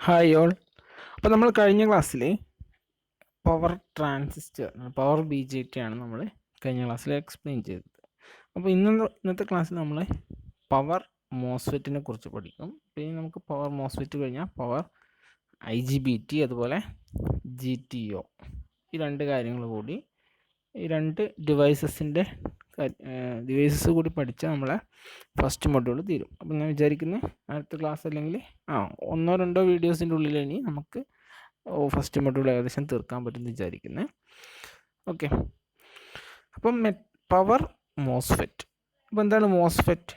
Hi all. അപ്പോൾ നമ്മൾ കഴിഞ്ഞ ക്ലാസ്സിൽ power transistor power B J T ആണ് നമ്മൾ കഴിഞ്ഞ ക്ലാസ്സിൽ എക്സ്പ്ലെയിൻ ചെയ്തത്. അപ്പോൾ ഇന്നത്തെ ക്ലാസ്സിൽ നമ്മൾ പവർ മോസ്ഫെറ്റിനെ കുറിച്ച് പഠിക്കും. പിന്നെ നമുക്ക് പവർ മോസ്ഫെറ്റ് കഴിഞ്ഞാൽ power I G B T അതുപോലെ ജി ടി ഒ, ഈ രണ്ട് കാര്യങ്ങൾ കൂടി, ഈ രണ്ട് ഡിവൈസസ് കൂടി പഠിച്ചാൽ നമ്മളെ ഫസ്റ്റ് മൊഡ്യൂൾ തീരും. അപ്പം ഞാൻ വിചാരിക്കുന്നത് അടുത്ത ക്ലാസ് അല്ലെങ്കിൽ ഒന്നോ രണ്ടോ വീഡിയോസിൻ്റെ ഉള്ളിൽ ഇനി നമുക്ക് ഫസ്റ്റ് മൊഡ്യൂൾ ഏകദേശം തീർക്കാൻ പറ്റുമെന്ന് വിചാരിക്കുന്നത്. ഓക്കെ, അപ്പം പവർ മോസ്ഫെറ്റ്. അപ്പോൾ എന്താണ് MOSFET?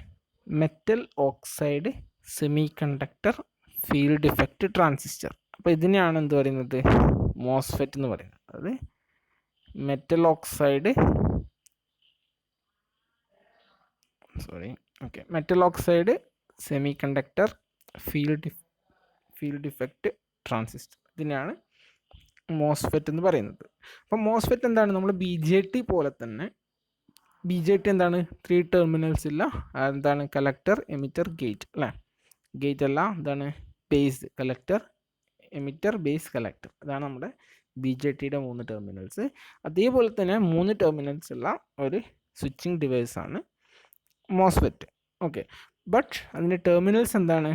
Metal oxide semi conductor field effect transistor. അപ്പോൾ ഇതിനെയാണ് എന്ത് പറയുന്നത്? മോസ്ഫെറ്റ് എന്ന് പറയുന്നത്. അത് metal oxide semi conductor field effect transistor, ഇതിനാണ് മോസ്ഫെറ്റ് എന്ന് പറയുന്നത്. അപ്പം മോസ്ഫെറ്റ് എന്താണ്? നമ്മൾ ബി ജെ ടി പോലെ തന്നെ ബി ജെ ടി എന്താണ്? 3 ടെർമിനൽസ് ഇല്ല. എന്താണ്? കലക്ടർ, എമിറ്റർ, ഗേറ്റ് അല്ലേ? ഗേറ്റ് അല്ല, എന്താണ്? Base. Collector, emitter, base, collector. അതാണ് നമ്മുടെ ബി ജെ ടിയുടെ 3 ടെർമിനൽസ്. അതേപോലെ തന്നെ 3 ടെർമിനൽസ് ഉള്ള ഒരു സ്വിച്ചിങ് ഡിവൈസാണ് മോസ്ഫെറ്റ്. ഓക്കെ, ബട്ട് അതിൻ്റെ ടെർമിനൽസ് എന്താണ്?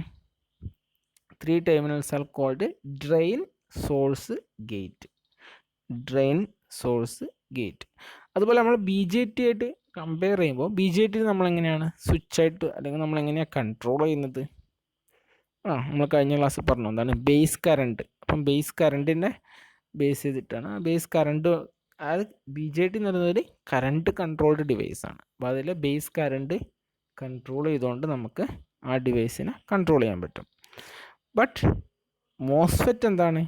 3 terminals are called drain, source, gate. Drain, source, gate. അതുപോലെ നമ്മൾ ബി ജെ ടി ആയിട്ട് കമ്പയർ ചെയ്യുമ്പോൾ ബി ജെ ടി നമ്മളെങ്ങനെയാണ് സ്വിച്ചായിട്ട് അല്ലെങ്കിൽ നമ്മളെങ്ങനെയാണ് കൺട്രോൾ ചെയ്യുന്നത്? നമ്മൾ കഴിഞ്ഞ ക്ലാസ്സിൽ പറഞ്ഞു എന്താണ് ബേസ് കറണ്ട്. അപ്പം ബേസ് കറണ്ടിനെ ബേസ് ചെയ്തിട്ടാണ്. ആ ബേസ് കറണ്ട്, അത് ബി ജെ ടി എന്ന് പറയുന്നത് കറണ്ട് കൺട്രോൾഡ് ഡിവൈസാണ്. അപ്പോൾ അതിൽ ബേസ് കറണ്ട് കൺട്രോൾ ചെയ്തുകൊണ്ട് നമുക്ക് ആ ഡിവൈസിനെ കൺട്രോൾ ചെയ്യാൻ പറ്റും. ബട്ട് മോസ്ഫെറ്റ് എന്താണ്?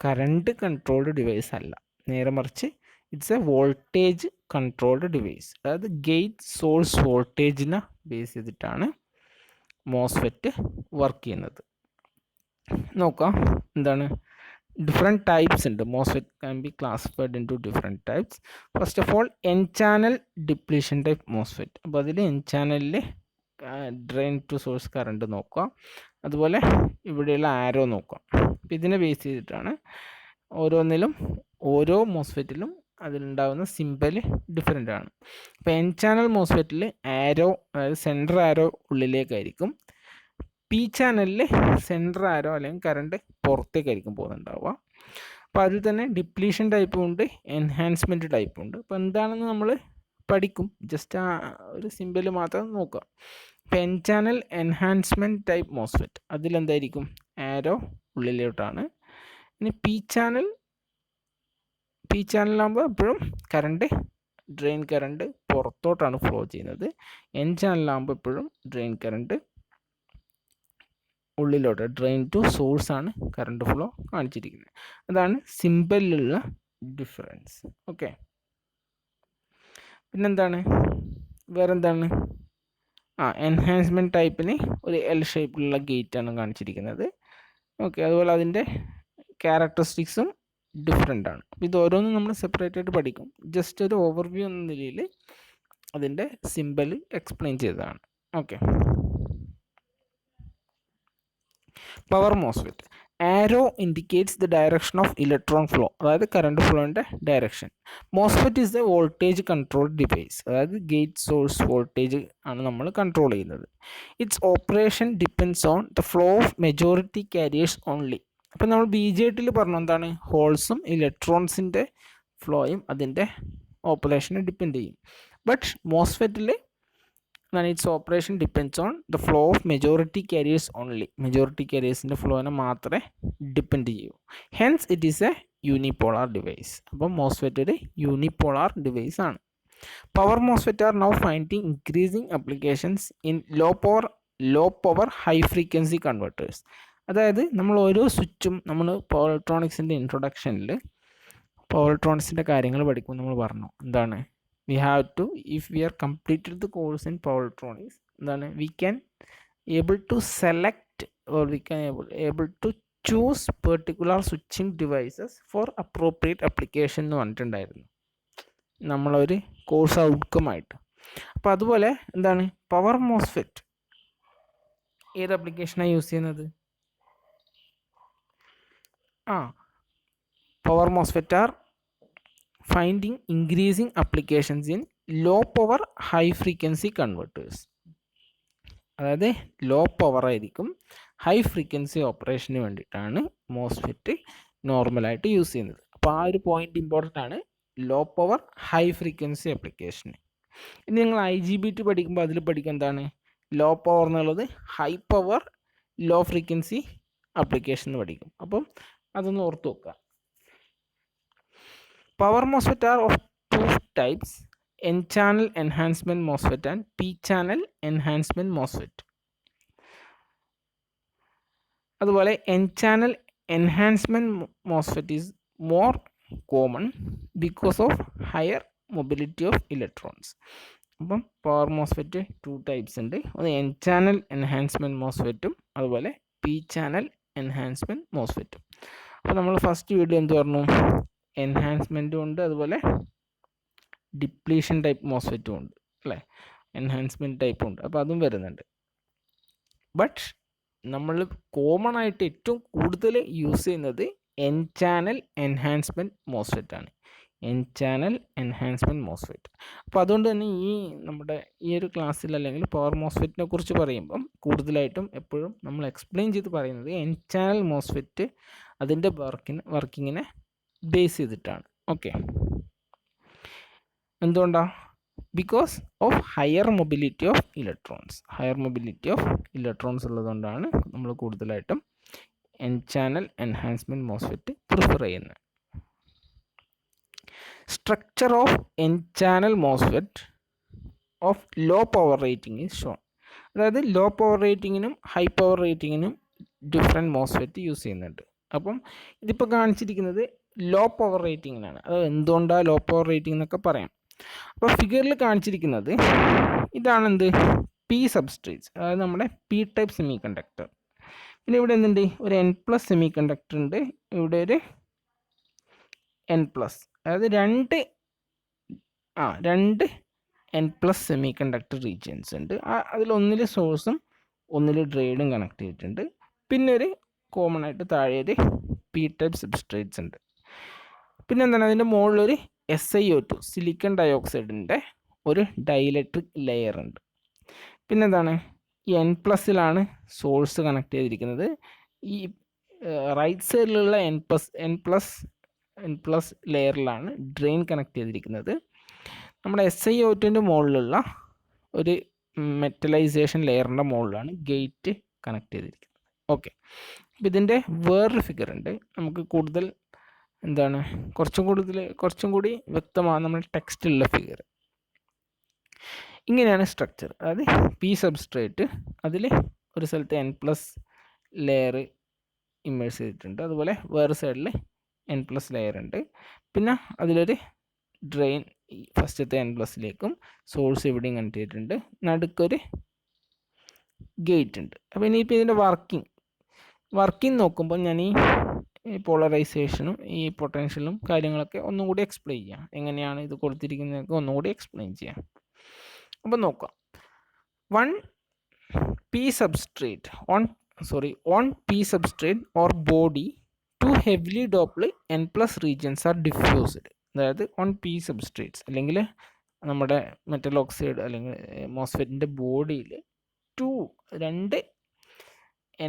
കറണ്ട് കൺട്രോൾഡ് ഡിവൈസ് അല്ല, നേരെ മറിച്ച് it's a voltage controlled device. അതായത് ഗേറ്റ് സോഴ്സ് വോൾട്ടേജിനെ ബേസ് ചെയ്തിട്ടാണ് മോസ്ഫെറ്റ് വർക്ക് ചെയ്യുന്നത്. നോക്കാം എന്താണ് ഡിഫറെൻറ്റ് ടൈപ്സ് ഉണ്ട്. MOSFET can be classified in two different types. First of all N channel depletion type MOSFET. അപ്പോൾ അതിൽ എൻ ചാനലിൽ ഡ്രെയിൻ ടു സോഴ്സ് കറണ്ട് നോക്കുക, അതുപോലെ ഇവിടെയുള്ള ആരോ നോക്കുക. അപ്പോൾ ഇതിനെ ബേസ് ചെയ്തിട്ടാണ് ഓരോ മോസ്ഫെറ്റിലും അതിലുണ്ടാകുന്ന സിമ്പൽ ഡിഫറെൻ്റ് ആണ്. അപ്പോൾ എൻ ചാനൽ മോസ്ഫെറ്റിൽ ആരോ, അതായത് സെൻട്രൽ ആരോ ഉള്ളിലേക്കായിരിക്കും. പി ചാനലിൽ സെൻട്രൽ ആരോ അല്ലെങ്കിൽ കറണ്ട് പുറത്തേക്കായിരിക്കും പോകുന്നുണ്ടാവുക. അപ്പോൾ അതിൽ തന്നെ ഡിപ്ലീഷൻ ടൈപ്പും ഉണ്ട്, എൻഹാൻസ്മെൻറ്റ് ടൈപ്പും ഉണ്ട്. അപ്പോൾ എന്താണെന്ന് നമ്മൾ പഠിക്കും, ജസ്റ്റ് ആ ഒരു സിമ്പൽ മാത്രം നോക്കുക. അപ്പോൾ N channel enhancement type MOSFET, അതിലെന്തായിരിക്കും? ആരോ ഉള്ളിലോട്ടാണ്. ഇനി പി ചാനലാകുമ്പോൾ എപ്പോഴും ഡ്രെയിൻ കറണ്ട് പുറത്തോട്ടാണ് ഫ്ലോ ചെയ്യുന്നത്. എൻ ചാനലാകുമ്പോൾ എപ്പോഴും ഡ്രെയിൻ കറണ്ട് ഉള്ളിലോട്ട്, ഡ്രെയിൻ ടു സോഴ്സ് ആണ് കറണ്ട് ഫ്ലോ കാണിച്ചിരിക്കുന്നത്. അതാണ് സിമ്പലിലുള്ള ഡിഫറൻസ്. ഓക്കെ, പിന്നെന്താണ്? വേറെന്താണ്? എൻഹാൻസ്മെൻറ്റ് ടൈപ്പിന് ഒരു എൽ ഷേപ്പിലുള്ള ഗേറ്റാണ് കാണിച്ചിരിക്കുന്നത്. ഓക്കെ, അതുപോലെ അതിൻ്റെ ക്യാരക്ടറിസ്റ്റിക്സും ഡിഫറെൻ്റ് ആണ്. അപ്പോൾ ഇത് ഓരോന്നും നമ്മൾ സെപ്പറേറ്റ് ആയിട്ട് പഠിക്കും. ജസ്റ്റ് ഒരു ഓവർവ്യൂ എന്ന നിലയിൽ അതിൻ്റെ സിമ്പൽ എക്സ്പ്ലെയിൻ ചെയ്തതാണ്. Okay, power MOSFET. Arrow indicates the direction of electron flow, അതായത് കറണ്ട് ഫ്ലോൻ്റെ direction. MOSFET is the voltage control device, അതായത് ഗേറ്റ് സോഴ്സ് വോൾട്ടേജ് ആണ് നമ്മൾ കൺട്രോൾ ചെയ്യുന്നത്. Its operation depends on the flow of majority carriers only. അപ്പം നമ്മൾ B J ടിയിൽ പറഞ്ഞു എന്താണ്? ഹോൾസും ഇലക്ട്രോൺസിൻ്റെ ഫ്ലോയും അതിൻ്റെ ഓപ്പറേഷനെ ഡിപ്പെൻഡ് ചെയ്യും. ബട്ട് മോസ്ഫെറ്റിൽ its operation depends on the flow of majority carriers only. Majority കാരിയേഴ്സിൻ്റെ ഫ്ലോനെ മാത്രമേ ഡിപ്പെൻഡ് ചെയ്യൂ. Hence it is a unipolar device. അപ്പം മോസ്ഫെറ്റ് ഒരു യൂണിപോളാർ ഡിവൈസ് ആണ്. Power MOSFET are now finding increasing applications in low power high frequency converters. അതായത് നമ്മൾ ഓരോ സ്വിച്ചും, നമ്മൾ പവർ ഇലക്ട്രോണിക്സിൻ്റെ ഇൻട്രൊഡക്ഷനിൽ പവർ ഇലക്ട്രോണിക്സിൻ്റെ കാര്യങ്ങൾ പഠിക്കുമ്പോൾ നമ്മൾ പറഞ്ഞു എന്താണ്? we have to, if we are completed the course in power electronics, then we can able to select or we can able to choose particular switching devices for appropriate application എന്ന് പറഞ്ഞിട്ടുണ്ടായിരുന്നു നമ്മളൊരു course outcome ആയിട്ട്. അപ്പോൾ അതുപോലെ എന്താണ് power MOSFET ഏത് ആപ്ലിക്കേഷനാണ് use ചെയ്യുന്നത്? Power MOSFET are finding increasing applications in low power high frequency converters. അതായത് ലോ പവർ ആയിരിക്കും, ഹൈ ഫ്രീക്വൻസി ഓപ്പറേഷന് വേണ്ടിയിട്ടാണ് മോസ്ഫെറ്റ് നോർമലായിട്ട് യൂസ് ചെയ്യുന്നത്. അപ്പോൾ ആ ഒരു പോയിന്റ് ഇമ്പോർട്ടൻ്റ് ആണ്, ലോ പവർ ഹൈ ഫ്രീക്വൻസി ആപ്ലിക്കേഷന്. ഇനി നിങ്ങൾ IGBT പഠിക്കുമ്പോൾ അതിൽ പഠിക്കുക എന്താണ്, ലോ പവർ എന്നുള്ളത് high power low frequency application പഠിക്കും. അപ്പം അതൊന്ന് ഓർത്ത് വെക്കുക. Power MOSFET are of two types, N channel enhancement MOSFET and P channel enhancement MOSFET. അതുപോലെ N channel enhancement MOSFET is more common because of higher mobility of electrons. അപ്പം power MOSFET 2 types ഉണ്ട്. ഒന്ന് N channel enhancement മോസ്ഫെറ്റും അതുപോലെ P channel enhancement മോസ്ഫെറ്റും. അപ്പോൾ നമ്മൾ first video എന്ത് പറഞ്ഞു, എൻഹാൻസ്മെൻറ്റും ഉണ്ട് അതുപോലെ ഡിപ്ലീഷൻ ടൈപ്പ് മോസ്ഫെറ്റും ഉണ്ട് അല്ലേ, എൻഹാൻസ്മെൻറ്റ് ടൈപ്പും ഉണ്ട്. അപ്പോൾ അതും വരുന്നുണ്ട്. ബട്ട് നമ്മൾ കോമൺ ആയിട്ട് ഏറ്റവും കൂടുതൽ യൂസ് ചെയ്യുന്നത് എൻ ചാനൽ എൻഹാൻസ്മെൻറ്റ് മോസ്ഫെറ്റ് ആണ്, എൻ ചാനൽ എൻഹാൻസ്മെൻറ്റ് മോസ്ഫെറ്റ്. അപ്പോൾ അതുകൊണ്ട് തന്നെ നമ്മുടെ ഈ ഒരു ക്ലാസ്സിൽ അല്ലെങ്കിൽ പവർ മോസ്ഫെറ്റിനെ കുറിച്ച് പറയുമ്പം കൂടുതലായിട്ടും എപ്പോഴും നമ്മൾ എക്സ്പ്ലെയിൻ ചെയ്ത് പറയുന്നത് എൻ ചാനൽ മോസ്ഫെറ്റ് അതിൻ്റെ വർക്കിങ്ങിനെ ബേസ് ചെയ്തിട്ടാണ്. ഓക്കെ, എന്തുകൊണ്ടാണ്? Because of higher mobility of electrons. Higher mobility of electrons ഉള്ളതുകൊണ്ടാണ് നമ്മൾ കൂടുതലായിട്ടും N channel enhancement MOSFET prefer ചെയ്യുന്നത്. Structure of N channel MOSFET of low power rating is shown. അതായത് low power റേറ്റിങ്ങിനും ഹൈ പവർ റേറ്റിങ്ങിനും different MOSFET use ചെയ്യുന്നുണ്ട്. അപ്പം ഇതിപ്പോൾ കാണിച്ചിരിക്കുന്നത് ലോ പവർ റേറ്റിങ്ങിനാണ്. അത് എന്തുകൊണ്ടാണ് ലോ പവർ റേറ്റിംഗ് എന്നൊക്കെ പറയാം. അപ്പോൾ ഫിഗറിൽ കാണിച്ചിരിക്കുന്നത് ഇതാണെന്ത്, പി സബ്സ്ട്രേറ്റ്സ്, അതായത് നമ്മുടെ പി ടൈപ്പ് സെമി കണ്ടക്ടർ. പിന്നെ ഇവിടെ എന്തുണ്ട്, ഒരു N+ സെമി കണ്ടക്ടർ ഉണ്ട്, ഇവിടെ ഒരു N+, അതായത് രണ്ട് N+ സെമി കണ്ടക്ടർ റീജിയൻസ് ഉണ്ട്. അതിലൊന്നിൽ സോഴ്സും ഒന്നിൽ ഡ്രെയിനും കണക്ട് ചെയ്തിട്ടുണ്ട്. പിന്നെ ഒരു കോമൺ ആയിട്ട് താഴെ ഒരു പി ടൈപ്പ് സബ്സ്ട്രേറ്റ്സ് ഉണ്ട്. പിന്നെ എന്താണ്, അതിൻ്റെ മുകളിലൊരു SiO2 സിലിക്കൺ ഡയോക്സൈഡിൻ്റെ ഒരു ഡൈഇലക്ട്രിക് ലെയർ ഉണ്ട്. പിന്നെ എന്താണ്, ഈ N+ലാണ് സോഴ്സ് കണക്ട് ചെയ്തിരിക്കുന്നത്. ഈ റൈറ്റ് സൈഡിലുള്ള N+ ലെയറിലാണ് ഡ്രെയിൻ കണക്ട് ചെയ്തിരിക്കുന്നത്. നമ്മുടെ SiO2ൻ്റെ മുകളിലുള്ള ഒരു മെറ്റലൈസേഷൻ ലെയറിൻ്റെ മുകളിലാണ് ഗേറ്റ് കണക്ട് ചെയ്തിരിക്കുന്നത്. ഓക്കെ, അപ്പോൾ ഇതിൻ്റെ വേറൊരു ഫിഗർ ഉണ്ട്, നമുക്ക് കൂടുതൽ എന്താണ് കുറച്ചും കൂടി വ്യക്തമാണ് നമ്മൾ ടെക്സ്റ്റിലുള്ള ഫിഗർ. ഇങ്ങനെയാണ് സ്ട്രക്ചർ. അതായത് പി സബ്സ്ട്രേറ്റ്, അതിൽ ഒരു സ്ഥലത്ത് N+ ലെയർ ഇമേഴ്സ് ചെയ്തിട്ടുണ്ട്, അതുപോലെ വേറെ സൈഡിൽ N+ ലെയർ ഉണ്ട്. പിന്നെ അതിലൊരു ഡ്രെയിൻ ഫസ്റ്റത്തെ N+ലേക്കും സോഴ്സ് ഇവിടെയും കണക്ട് ചെയ്തിട്ടുണ്ട്, നടുക്കൊരു ഗേറ്റ് ഉണ്ട്. അപ്പോൾ ഇനിയിപ്പോൾ ഇതിൻ്റെ വർക്കിംഗ് നോക്കുമ്പോൾ ഞാൻ ഈ പോളറൈസേഷനും ഈ പൊട്ടൻഷ്യലും കാര്യങ്ങളൊക്കെ ഒന്നും കൂടി എക്സ്പ്ലെയിൻ ചെയ്യാം, എങ്ങനെയാണ് ഇത് കൊടുത്തിരിക്കുന്നതൊക്കെ ഒന്നും കൂടി എക്സ്പ്ലെയിൻ ചെയ്യാം. അപ്പം നോക്കാം. On P substrate or body, two heavily doped N+ regions are diffused. അതായത് ഓൺ P substrates അല്ലെങ്കിൽ നമ്മുടെ മെറ്റൽ ഓക്സൈഡ് അല്ലെങ്കിൽ മോസ്ഫെറ്റിൻ്റെ ബോഡിയിൽ രണ്ട്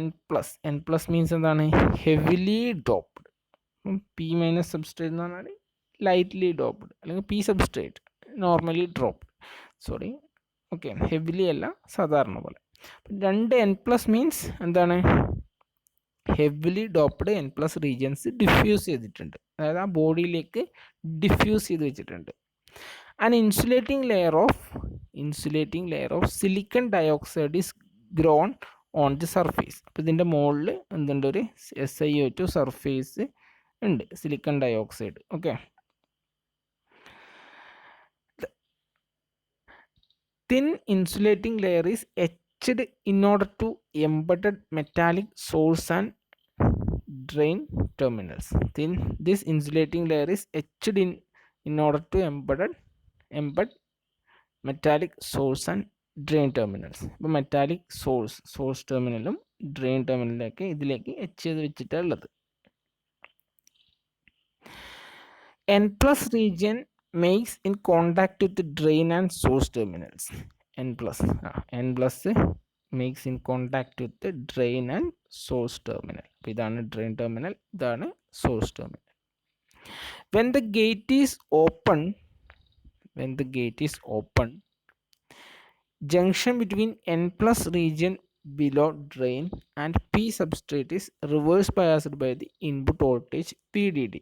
N+ മീൻസ് എന്താണ്, ഹെവിലി ഡോപ്ഡ്. P- സബ്സ്ട്രേറ്റ് എന്ന് പറഞ്ഞാൽ ലൈറ്റ്ലി ഡോപ്ഡ്, അല്ലെങ്കിൽ P substrate normally dropped, okay, heavily അല്ല, സാധാരണ പോലെ. രണ്ട് N+ മീൻസ് എന്താണ്, heavily doped N+ regions diffuse ചെയ്തിട്ടുണ്ട്, അതായത് ആ ബോഡിയിലേക്ക് ഡിഫ്യൂസ് ചെയ്ത് വെച്ചിട്ടുണ്ട്. An insulating layer of silicon dioxide is grown on the surface. അപ്പോൾ ഇതിൻ്റെ മുകളിൽ എന്തുണ്ട്, ഒരു SiO2 സർഫേസ് ഉണ്ട്, silicon dioxide. Okay, thin insulating layer is etched in order to embedded metallic source and drain terminals. This insulating layer is etched in order to embed metallic source and drain terminals. അപ്പോൾ metallic source ടെർമിനലും drain ടെർമിനലൊക്കെ ഇതിലേക്ക് H ചെയ്ത് വെച്ചിട്ടുള്ളത്. N plus region makes in contact with the drain and source terminals. N plus makes in contact with the drain and source terminal. അപ്പോൾ ഇതാണ് drain terminal, ഇതാണ് source terminal. When the gate is open, junction between N plus region below drain and P substrate is reverse biased by the input voltage VDD.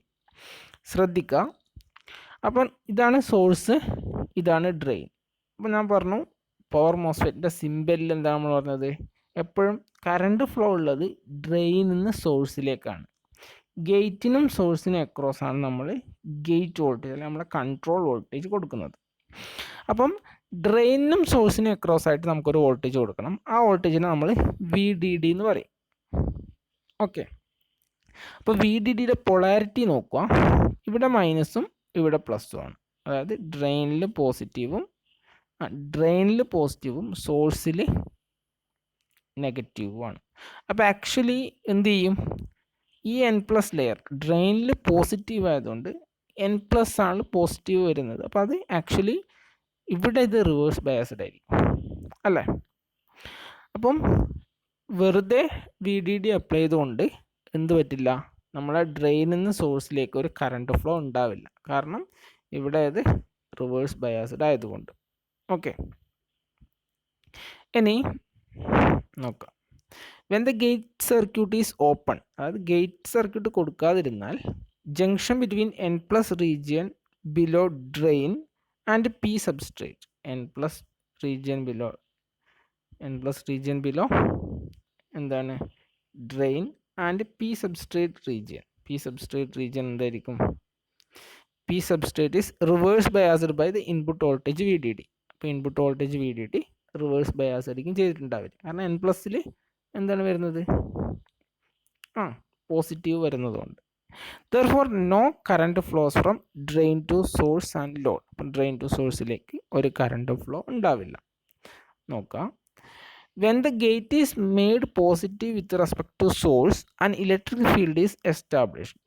ശ്രദ്ധിക്കുക, അപ്പം ഇതാണ് source, ഇതാണ് drain. അപ്പം ഞാൻ പറഞ്ഞു പവർ മോസ്ഫെറ്റിൻ്റെ സിമ്പലിൽ എന്താണ് നമ്മൾ പറഞ്ഞത്, എപ്പോഴും കറണ്ട് ഫ്ലോ ഉള്ളത് ഡ്രെയിനിൽ നിന്ന് സോഴ്സിലേക്കാണ്. ഗേറ്റിനും സോഴ്സിനും അക്രോസ് ആണ് നമ്മൾ ഗേറ്റ് വോൾട്ടേജ് അല്ലെങ്കിൽ നമ്മളെ കൺട്രോൾ വോൾട്ടേജ് കൊടുക്കുന്നത്. അപ്പം ഡ്രെയിനിനും സോഴ്സിനും അക്രോസ് ആയിട്ട് നമുക്കൊരു വോൾട്ടേജ് കൊടുക്കണം. ആ വോൾട്ടേജിനെ നമ്മൾ VDD എന്ന് പറയും. ഓക്കെ, അപ്പോൾ VDDയുടെ പൊളാരിറ്റി നോക്കുക, ഇവിടെ മൈനസും ഇവിടെ പ്ലസ്സും ആണ്. അതായത് ഡ്രെയിനിൽ പോസിറ്റീവും സോഴ്സിൽ നെഗറ്റീവുമാണ്. അപ്പോൾ ആക്ച്വലി എന്ത് ചെയ്യും, ഈ N+ ലെയർ ഡ്രെയിനിൽ പോസിറ്റീവ് ആയതുകൊണ്ട് N+ ആണ് പോസിറ്റീവ് വരുന്നത്. അപ്പോൾ അത് ആക്ച്വലി ഇവിടെ ഇത് റിവേഴ്സ് ബയസ്ഡ് ആയിരിക്കും അല്ലേ. അപ്പം വെറുതെ VDD അപ്ലൈ ചെയ്തുകൊണ്ട് എന്ത് പറ്റില്ല, നമ്മളെ ഡ്രെയിനിൽ നിന്ന് സോഴ്സിലേക്ക് ഒരു കറണ്ട് ഫ്ലോ ഉണ്ടാവില്ല, കാരണം ഇവിടെ അത് റിവേഴ്സ് ബയാസ്ഡ് ആയതുകൊണ്ട്. ഓക്കെ, ഇനി നോക്കാം. When the gate circuit is open, അതായത് ഗേറ്റ് സർക്യൂട്ട് കൊടുക്കാതിരുന്നാൽ junction between N+ region below drain and P substrate, N+ region below എന്താണ് drain and P substrate region എന്തായിരിക്കും, P substrate is reverse biased by the input voltage VDD. അപ്പോൾ input voltage VDD reverse bias ആയിരിക്കും ചെയ്തിട്ടുണ്ടാവില്ല, കാരണം N+ൽ എന്താണ് വരുന്നത്, positive വരുന്നതുകൊണ്ട്. Therefore no current flows from drain to source and load. അപ്പം drain to സോഴ്സിലേക്ക് ഒരു കറണ്ട് ഫ്ലോ ഉണ്ടാവില്ല. നോക്കാം, when the gate is made positive with respect to source an electric field is established.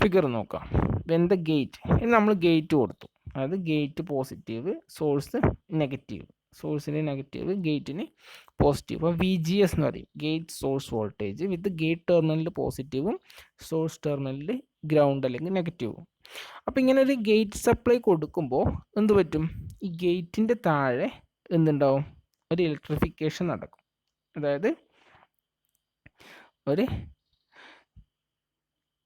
Figure നോക്കാം. When the gate, ഇനി നമ്മൾ gate കൊടുത്തു, അതായത് ഗേറ്റ് പോസിറ്റീവ് സോഴ്സ് നെഗറ്റീവ്, സോഴ്സിന് നെഗറ്റീവ് ഗേറ്റിന് പോസിറ്റീവ്. അപ്പോൾ VGS എന്ന് പറയും, ഗേറ്റ് സോഴ്സ് വോൾട്ടേജ് വിത്ത് ഗേറ്റ് ടെർമിനലിൽ പോസിറ്റീവും സോഴ്സ് ടെർമിനലിൽ ഗ്രൗണ്ട് അല്ലെങ്കിൽ നെഗറ്റീവും. അപ്പോൾ ഇങ്ങനെ ഒരു ഗേറ്റ് സപ്ലൈ കൊടുക്കുമ്പോൾ എന്ത് പറ്റും, ഈ ഗേറ്റിൻ്റെ താഴെ എന്തുണ്ടാവും, ഒരു ഇലക്ട്രിഫിക്കേഷൻ നടക്കും. അതായത് ഒരു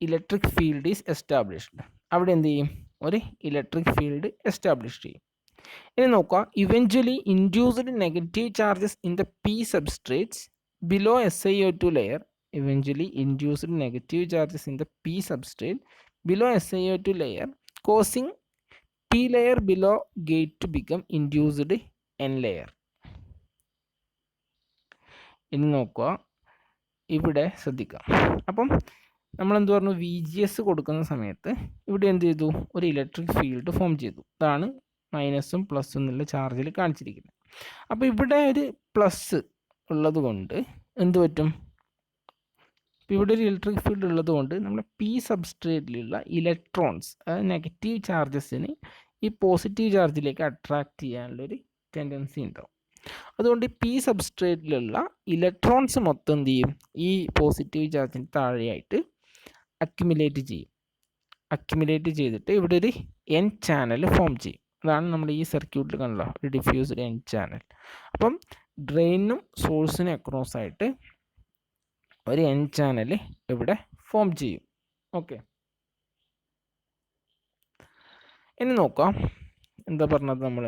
ഇലക്ട്രിക് ഫീൽഡ് ഈസ് എസ്റ്റാബ്ലിഷ്ഡ്. അവിടെ എന്ത് ചെയ്യും, ഒരു ഇലക്ട്രിക് ഫീൽഡ് എസ്റ്റാബ്ലിഷ് ചെയ്യും. ഇനി നോക്കുക, eventually induced negative charges in the P substrates below SiO2 layer, eventually induced negative charges in the P substrate below SiO2 layer, causing P layer below gate to become induced N layer. ഇനി നോക്കുക, ഇവിടെ ശ്രദ്ധിക്കാം. അപ്പം നമ്മൾ എന്ത് പറഞ്ഞു, VGS കൊടുക്കുന്ന സമയത്ത് ഇവിടെ എന്ത് ചെയ്തു, ഒരു ഇലക്ട്രിക് ഫീൽഡ് ഫോം ചെയ്തു. അതാണ് മൈനസും പ്ലസും എന്നുള്ള ചാർജിൽ കാണിച്ചിരിക്കുന്നത്. അപ്പോൾ ഇവിടെ ഒരു പ്ലസ് ഉള്ളത് കൊണ്ട് എന്ത് പറ്റും, ഇവിടെ ഒരു ഇലക്ട്രിക് ഫീൽഡ് ഉള്ളത് കൊണ്ട് നമ്മുടെ P സബ്സ്ട്രേറ്റിലുള്ള ഇലക്ട്രോൺസ്, അതായത് നെഗറ്റീവ് ചാർജസിന് ഈ പോസിറ്റീവ് ചാർജിലേക്ക് അട്രാക്റ്റ് ചെയ്യാനുള്ളൊരു ടെൻഡൻസി ഉണ്ടാവും. അതുകൊണ്ട് P സബ്സ്ട്രേറ്റിലുള്ള ഇലക്ട്രോൺസ് മൊത്തം എന്ത് ചെയ്യും, ഈ പോസിറ്റീവ് ചാർജിന് താഴെയായിട്ട് അക്യുമുലേറ്റ് ചെയ്തിട്ട് ഇവിടെ ഒരു N ചാനൽ ഫോം ചെയ്യും. അതാണ് നമ്മൾ ഈ സർക്യൂട്ടിൽ കണ്ടല്ലോ, ഒരു ഡിഫ്യൂസ്ഡ് N ചാനൽ. അപ്പം ഡ്രെയിനും സോഴ്സിനും അക്രോസ് ആയിട്ട് ഒരു N ചാനൽ ഇവിടെ ഫോം ചെയ്യും. ഓക്കെ, ഇനി നോക്കാം എന്താ പറഞ്ഞത് നമ്മൾ.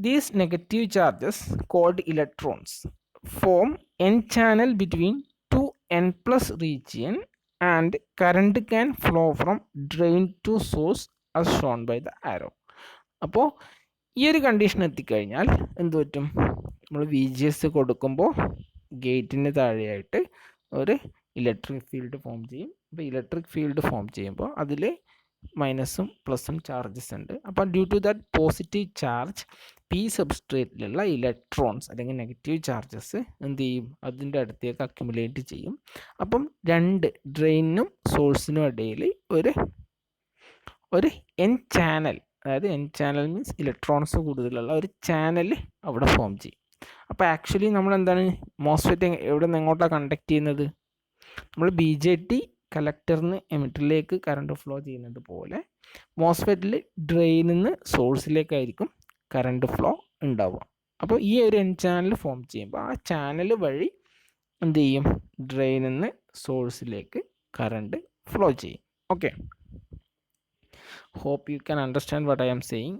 These negative charges called electrons form N channel between two N+ region and current can flow from drain to source as shown by the arrow. അപ്പോൾ ഈ ഒരു കണ്ടീഷൻ എത്തിക്കഴിഞ്ഞാൽ എന്ത് പറ്റും, നമ്മൾ VGS കൊടുക്കുമ്പോൾ ഗേറ്റിന് താഴെയായിട്ട് ഒരു ഇലക്ട്രിക് ഫീൽഡ് ഫോം ചെയ്യും. അപ്പോൾ ഇലക്ട്രിക് ഫീൽഡ് ഫോം ചെയ്യുമ്പോൾ അതിൽ മൈനസും പ്ലസും ചാർജസ് ഉണ്ട്. അപ്പോൾ due to that positive charge P സബ്സ്ട്രേറ്റിലുള്ള ഇലക്ട്രോൺസ് അല്ലെങ്കിൽ നെഗറ്റീവ് ചാർജസ് എന്ത് ചെയ്യും, അതിൻ്റെ അടുത്തേക്ക് അക്യുമുലേറ്റ് ചെയ്യും. അപ്പം രണ്ട് ഡ്രെയിനും സോഴ്സിനും ഇടയിൽ ഒരു ഒരു എൻ ചാനൽ, അതായത് എൻ ചാനൽ മീൻസ് ഇലക്ട്രോൺസ് കൂടുതലുള്ള ഒരു ചാനൽ അവിടെ ഫോം ചെയ്യും. അപ്പോൾ ആക്ച്വലി നമ്മൾ എന്താണ് മോസ്ഫെറ്റ് എവിടെ നിന്ന് എങ്ങോട്ടാണ് കണ്ടക്ട് ചെയ്യുന്നത്? നമ്മൾ BJT കലക്ടറിൽ നിന്ന് എമിറ്ററിലേക്ക് കറണ്ട് ഫ്ലോ ചെയ്യുന്നത് പോലെ മോസ്ഫെറ്റിൽ ഡ്രെയിനിൽ നിന്ന് സോഴ്സിലേക്കായിരിക്കും കറണ്ട് ഫ്ലോ ഉണ്ടാവുക. അപ്പോൾ ഈ ഒരു എൻ ചാനൽ ഫോം ചെയ്യുമ്പോൾ ആ ചാനൽ വഴി എന്ത് ചെയ്യും? ഡ്രെയിനിൽ നിന്ന് സോഴ്സിലേക്ക് കറണ്ട് ഫ്ലോ ചെയ്യും. Okay, hope you can understand what I am saying.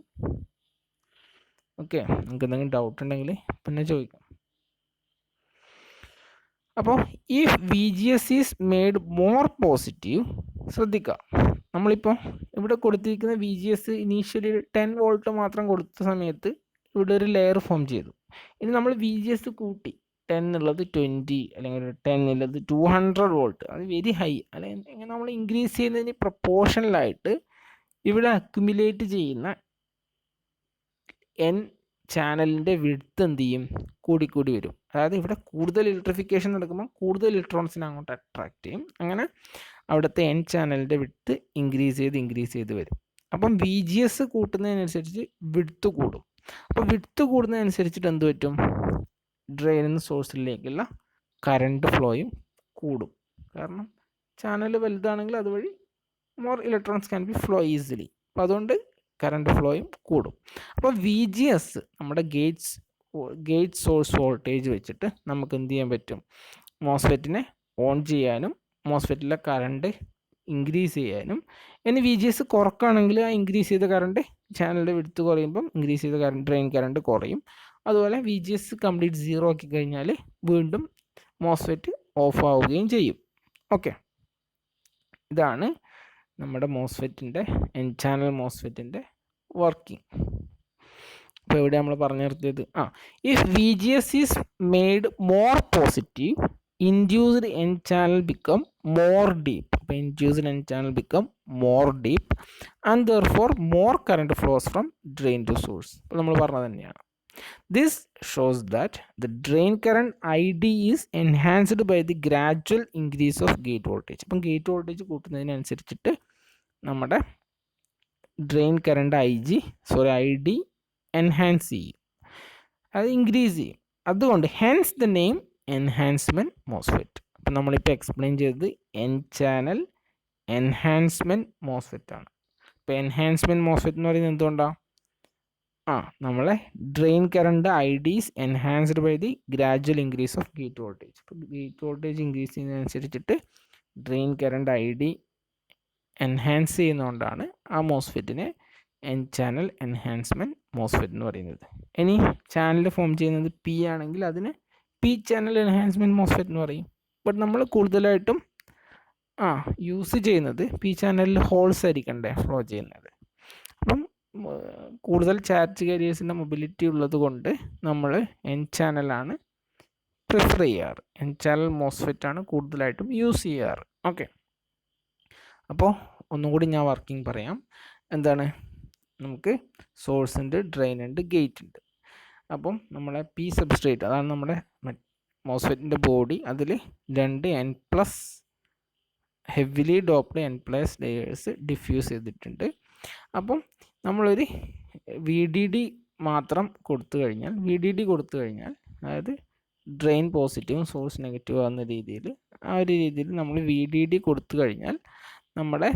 Okay, നിങ്ങൾക്ക് എന്തെങ്കിലും ഡൗട്ട് ഉണ്ടെങ്കിൽ പിന്നെ ചോദിക്കാം. അപ്പോൾ ഈ VGS is made more positive, ശ്രദ്ധിക്കുക, നമ്മളിപ്പോൾ ഇവിടെ കൊടുത്തിരിക്കുന്ന VGS ഇനീഷ്യലി 10 വോൾട്ട് മാത്രം കൊടുത്ത സമയത്ത് ഇവിടെ ഒരു ലെയർ ഫോം ചെയ്തു. ഇനി നമ്മൾ VGS കൂട്ടി 10 ഉള്ളത് 20 അല്ലെങ്കിൽ 10 ഉള്ളത് 200 വോൾട്ട്, അത് വെരി ഹൈ, അല്ലെങ്കിൽ നമ്മൾ ഇൻക്രീസ് ചെയ്യുന്നതിന് പ്രൊപ്പോർഷണലായിട്ട് ഇവിടെ അക്യുമുലേറ്റ് ചെയ്യുന്ന N ചാനലിൻ്റെ വിഡ്ത്ത് എന്ത് ചെയ്യും? കൂടിക്കൂടി വരും. അതായത് ഇവിടെ കൂടുതൽ ഇലക്ട്രിഫിക്കേഷൻ നടക്കുമ്പോൾ കൂടുതൽ ഇലക്ട്രോൺസിനെ അങ്ങോട്ട് അട്രാക്ട് ചെയ്യും. അങ്ങനെ അവിടുത്തെ N ചാനലിൻ്റെ വിഡ്ത്ത് ഇൻക്രീസ് ചെയ്ത് വരും. അപ്പം VGS കൂട്ടുന്നതിനനുസരിച്ച് വിഡ്ത്ത് കൂടും. അപ്പോൾ വിഡ്ത്ത് കൂടുന്നതനുസരിച്ചിട്ട് എന്ത് പറ്റും? ഡ്രെയിനിൽ നിന്ന് സോഴ്സിലേക്കുള്ള കറണ്ട് ഫ്ലോയും കൂടും. കാരണം ചാനൽ വലുതാണെങ്കിൽ അതുവഴി more electrons can be flow easily. അപ്പോൾ അതുകൊണ്ട് കറണ്ട് ഫ്ലോയും കൂടും. അപ്പോൾ VGS നമ്മുടെ ഗേറ്റ് സോഴ്സ് വോൾട്ടേജ് വെച്ചിട്ട് നമുക്ക് എന്ത് ചെയ്യാൻ പറ്റും? മോസ്ഫെറ്റിനെ ഓൺ ചെയ്യാനും മോസ്ഫെറ്റിലെ കറണ്ട് ഇൻക്രീസ് ചെയ്യാനും. ഇനി VGS കുറക്കുകയാണെങ്കിൽ ആ ഇൻക്രീസ് ചെയ്ത കറണ്ട് ചാനലിൻ്റെ വിഡ്ത്ത് കുറയുമ്പം ഇൻക്രീസ് ചെയ്ത കറണ്ട് ഡ്രെയിൻ കറണ്ട് കുറയും. അതുപോലെ VGS കംപ്ലീറ്റ് 0 ആക്കി കഴിഞ്ഞാൽ വീണ്ടും മോസ്ഫെറ്റ് ഓഫ് ആവുകയും ചെയ്യും. ഓക്കെ, ഇതാണ് നമ്മുടെ മോസ്ഫെറ്റിൻ്റെ എൻ ചാനൽ മോസ്ഫെറ്റിൻ്റെ വർക്കിംഗ്. അപ്പോൾ ഇവിടെ നമ്മൾ പറഞ്ഞു നിർത്തിയത് if VGS is made more positive, induced N channel become more deep. അപ്പോൾ induced N channel become more deep and therefore more current flows from drain to source. അപ്പോൾ നമ്മൾ പറഞ്ഞത് തന്നെയാണ്. This shows that the drain current ID is enhanced by the gradual increase of gate voltage. അപ്പം gate voltage കൂട്ടുന്നതിനനുസരിച്ചിട്ട് നമ്മുടെ drain current ID enhance ചെയ്യും, അത് increase ചെയ്യും. അതുകൊണ്ട് hence the name enhancement MOSFET. അപ്പം നമ്മളിപ്പോൾ എക്സ്പ്ലെയിൻ ചെയ്തത് എൻ ചാനൽ എൻഹാൻസ്മെൻറ്റ് മോസ്ഫെറ്റ് ആണ്. ഇപ്പോൾ എൻഹാൻസ്മെൻറ്റ് മോസ്ഫെറ്റ് എന്ന് പറയുന്നത് എന്തുകൊണ്ടാണ്? നമ്മളെ drain current ID is enhanced by the gradual increase of gate voltage. അപ്പോൾ ഗേറ്റ് വോൾട്ടേജ് ഇൻക്രീസ് ചെയ്യുന്നതനുസരിച്ചിട്ട് ഡ്രെയിൻ കറണ്ട് ID എൻഹാൻസ് ചെയ്യുന്നതുകൊണ്ടാണ് ആ മോസ്ഫെറ്റിനെ എൻ ചാനൽ എൻഹാൻസ്മെൻറ്റ് മോസ്ഫെറ്റ് എന്ന് പറയുന്നത്. ഇനി ചാനൽ ഫോം ചെയ്യുന്നത് P ആണെങ്കിൽ അതിന് P ചാനൽ എൻഹാൻസ്മെൻറ്റ് മോസ്ഫെറ്റ് എന്ന് പറയും. ബട്ട് നമ്മൾ കൂടുതലായിട്ടും യൂസ് ചെയ്യുന്നത് P ചാനലിൽ ഹോൾസ് ആയിരിക്കണ്ടേ ഫ്ലോ ചെയ്യുന്നത്. അപ്പം കൂടുതൽ ചാർജ് കാരിയേഴ്സിൻ്റെ മൊബിലിറ്റി ഉള്ളത് കൊണ്ട് നമ്മൾ എൻ ചാനലാണ് പ്രിഫർ ചെയ്യാറ്. എൻ ചാനൽ മോസ്ഫെറ്റാണ് കൂടുതലായിട്ടും യൂസ് ചെയ്യാറ്. ഓക്കെ, അപ്പോൾ ഒന്നും കൂടി ഞാൻ വർക്കിംഗ് പറയാം. എന്താണ്? നമുക്ക് സോഴ്സ് ഉണ്ട്, ഡ്രെയിൻ ഉണ്ട്, ഗേറ്റ് ഉണ്ട്. അപ്പം നമ്മളെ P സബ്സ്ട്രേറ്റ്, അതാണ് നമ്മുടെ മോസ്ഫെറ്റിൻ്റെ ബോഡി. അതിൽ 2 N+ heavily doped N+ layers diffuse ചെയ്തിട്ടുണ്ട്. അപ്പം നമ്മളൊരു VDD മാത്രം കൊടുത്തു കഴിഞ്ഞാൽ അതായത് ഡ്രെയിൻ പോസിറ്റീവും സോഴ്സ് നെഗറ്റീവ് ആകുന്ന രീതിയിൽ, ആ ഒരു രീതിയിൽ നമ്മൾ VDD കൊടുത്തു കഴിഞ്ഞാൽ നമ്മുടെ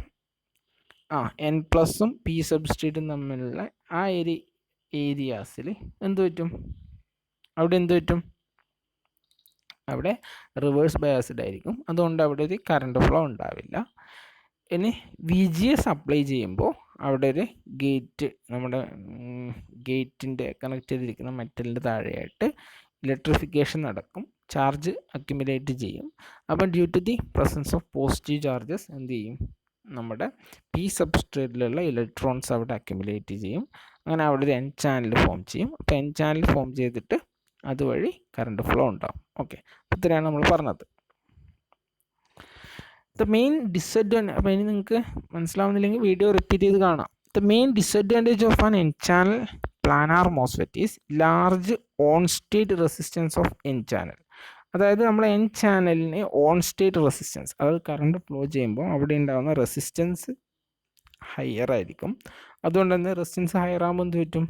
N+ഉം P സബ്സ്ട്രേറ്റും തമ്മിലുള്ള ആ ഒരു ഏരിയാസിൽ എന്ത് പറ്റും? അവിടെ റിവേഴ്സ് ബയാസ്ഡ് ആയിരിക്കും. അതുകൊണ്ട് അവിടെ ഒരു കറണ്ട് ഫ്ലോ ഉണ്ടാവില്ല. ഇനി VGS അപ്ലൈ ചെയ്യുമ്പോൾ അവിടെ ഒരു ഗേറ്റ്, നമ്മുടെ ഗേറ്റിൻ്റെ കണക്ട് ചെയ്തിരിക്കുന്ന മെറ്റലിൻ്റെ താഴെയായിട്ട് ഇലക്ട്രിഫിക്കേഷൻ നടക്കും, ചാർജ് അക്യുമുലേറ്റ് ചെയ്യും. അപ്പം due to the presence of positive charges എന്ത് ചെയ്യും? നമ്മുടെ P സബ്സ്ട്രേറ്റിലുള്ള ഇലക്ട്രോൺസ് അവിടെ അക്യുമുലേറ്റ് ചെയ്യും. അങ്ങനെ അവിടെ ഒരു N ചാനൽ ഫോം ചെയ്യും. അപ്പോൾ N ചാനൽ ഫോം ചെയ്തിട്ട് അതുവഴി കറണ്ട് ഫ്ലോ ഉണ്ടാവും. ഓക്കെ, ഇത്രയാണ് നമ്മൾ പറഞ്ഞത്. ദ മെയിൻ ഡിസഡ്വാൻറ്റേജ്, അപ്പോൾ ഇനി നിങ്ങൾക്ക് മനസ്സിലാവുന്നില്ലെങ്കിൽ വീഡിയോ റിപ്പീറ്റ് ചെയ്ത് കാണാം. The main disadvantage of an N channel planar MOSFET is large on state resistance of N channel. അതായത് നമ്മൾ N ചാനലിന് ഓൺ സ്റ്റേറ്റ് റെസിസ്റ്റൻസ്, അതായത് കറണ്ട് ഫ്ലോ ചെയ്യുമ്പോൾ അവിടെ ഉണ്ടാകുന്ന റെസിസ്റ്റൻസ് ഹയർ ആയിരിക്കും. അതുകൊണ്ട് തന്നെ റെസിസ്റ്റൻസ് ഹയർ ആകുമ്പോൾ എന്ത് പറ്റും?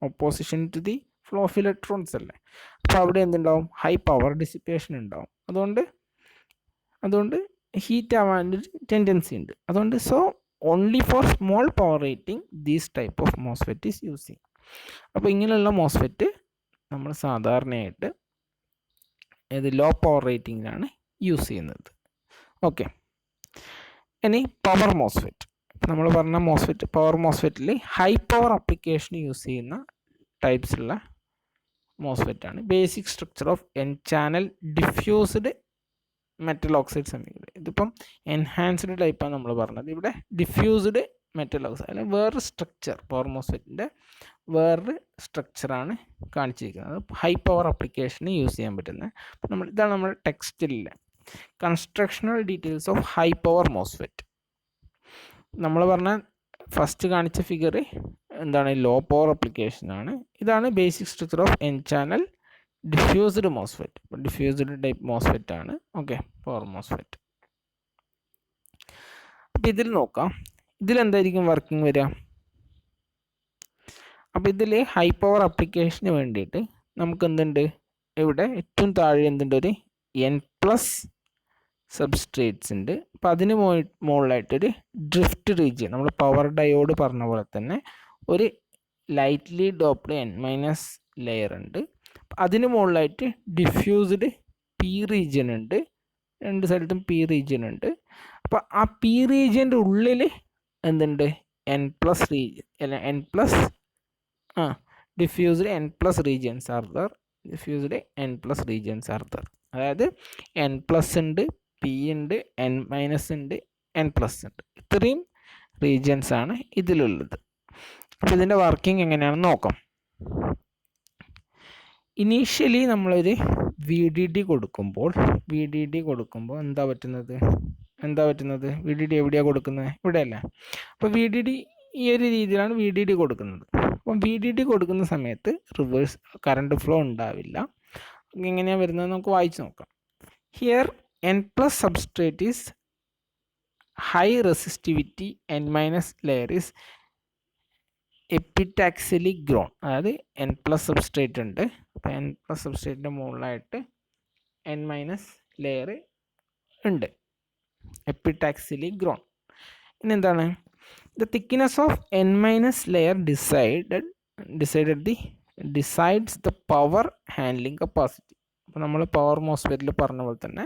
Opposition to the flow of electrons അല്ലേ. അപ്പോൾ അവിടെ എന്തുണ്ടാവും? ഹൈ പവർ ഡിസിപ്പേഷൻ ഉണ്ടാവും. അതുകൊണ്ട് ഹീറ്റ് ആവാനൊരു ടെൻഡൻസി ഉണ്ട്. അതുകൊണ്ട് only for small power rating these type of MOSFET is using. അപ്പോൾ ഇങ്ങനെയുള്ള മോസ്ഫെറ്റ് നമ്മൾ സാധാരണയായിട്ട് ലോ പവർ റേറ്റിംഗിലാണ് യൂസ് ചെയ്യുന്നത്. ഓക്കെ, ഇനി പവർ മോസ്ഫെറ്റ്. നമ്മൾ പറഞ്ഞ മോസ്ഫെറ്റ്, പവർ മോസ്ഫെറ്റിൽ ഹൈ പവർ ആപ്ലിക്കേഷൻ യൂസ് ചെയ്യുന്ന ടൈപ്സുള്ള മോസ്ഫെറ്റാണ്. Basic structure of N channel diffused metal oxide semiconductor. ഇതിപ്പം എൻഹാൻസ്ഡ് ടൈപ്പാണ് നമ്മൾ പറഞ്ഞത്. ഇവിടെ ഡിഫ്യൂസ്ഡ് മെറ്റൽ ഓക്സൈഡ് അല്ലെങ്കിൽ വേറൊരു സ്ട്രക്ചർ, പവർ മോസ്ഫെറ്റിൻ്റെ വേറൊരു സ്ട്രക്ചറാണ് കാണിച്ചിരിക്കുന്നത്. ഹൈ പവർ ആപ്ലിക്കേഷന് യൂസ് ചെയ്യാൻ പറ്റുന്നത്. ഇതാണ് നമ്മുടെ ടെക്സ്റ്റിലെ constructional details of high power MOSFET. നമ്മൾ പറഞ്ഞ ഫസ്റ്റ് കാണിച്ച ഫിഗർ എന്താണ്? ലോ പവർ ആപ്ലിക്കേഷനാണ്. ഇതാണ് basic structure of N channel diffused MOSFET. Diffused type MOSFET ആണ്. Okay, power MOSFET. അപ്പം ഇതിൽ നോക്കാം, ഇതിലെന്തായിരിക്കും വർക്കിംഗ് വരിക? അപ്പോൾ ഇതിൽ ഹൈ പവർ ആപ്ലിക്കേഷന് വേണ്ടിയിട്ട് നമുക്ക് എന്തുണ്ട്? ഇവിടെ ഏറ്റവും താഴെ എന്തുണ്ട്? ഒരു N+ സബ്സ്ട്രേറ്റ്സ് ഉണ്ട്. അപ്പം അതിന് മുകളിലായിട്ടൊരു ഡ്രിഫ്റ്റ് റീജിയൻ, നമ്മൾ പവർ ഡയോഡ് പറഞ്ഞ പോലെ തന്നെ ഒരു ലൈറ്റ്ലി ഡോപ്ഡ് N- ലെയർ ഉണ്ട്. അതിന് മുകളിലായിട്ട് ഡിഫ്യൂസ്ഡ് P റീജിയൻ ഉണ്ട്. രണ്ട് സ്ഥലത്തും P റീജിയൻ ഉണ്ട്. അപ്പോൾ ആ P റീജിയൻ്റെ ഉള്ളിൽ എന്തുണ്ട്? N+ റീജിയൻ അല്ല diffused N+ regions are there. diffused N+ regions are there. അതായത് N+ ഉണ്ട്, P ഉണ്ട്, N- ഉണ്ട്, N+ ഉണ്ട്. ഇത്രയും റീജിയൻസ് ആണ് ഇതിലുള്ളത്. അപ്പോൾ ഇതിൻ്റെ വർക്കിംഗ് എങ്ങനെയാണെന്ന് നോക്കാം. ഇനീഷ്യലി നമ്മളൊരു VDD കൊടുക്കുമ്പോൾ എന്താ പറ്റുന്നത്? VDD എവിടെയാണ് കൊടുക്കുന്നത്? ഇവിടെയല്ല. അപ്പോൾ VDD ഈ ഒരു രീതിയിലാണ് VDD കൊടുക്കുന്നത്. അപ്പം VDD കൊടുക്കുന്ന സമയത്ത് റിവേഴ്സ് കറണ്ട് ഫ്ലോ ഉണ്ടാവില്ല. എങ്ങനെയാണ് വരുന്നത് നമുക്ക് വായിച്ച് നോക്കാം. Here N+ substrate is high resistivity N- layer is epitaxially grown. അതായത് N+ സബ്സ്ട്രേറ്റ് ഉണ്ട്. അപ്പോൾ N+ സബ്സ്ട്രേറ്റിൻ്റെ മുകളിലായിട്ട് N- ലെയർ ഉണ്ട്, എപ്പിടാക്സിലി ഗ്രോൺ. ഇനി എന്താണ്? The thickness of N- layer decides the power handling capacity. അപ്പോൾ നമ്മൾ പവർ മോസ്ഫെറ്റിൽ പറഞ്ഞ പോലെ തന്നെ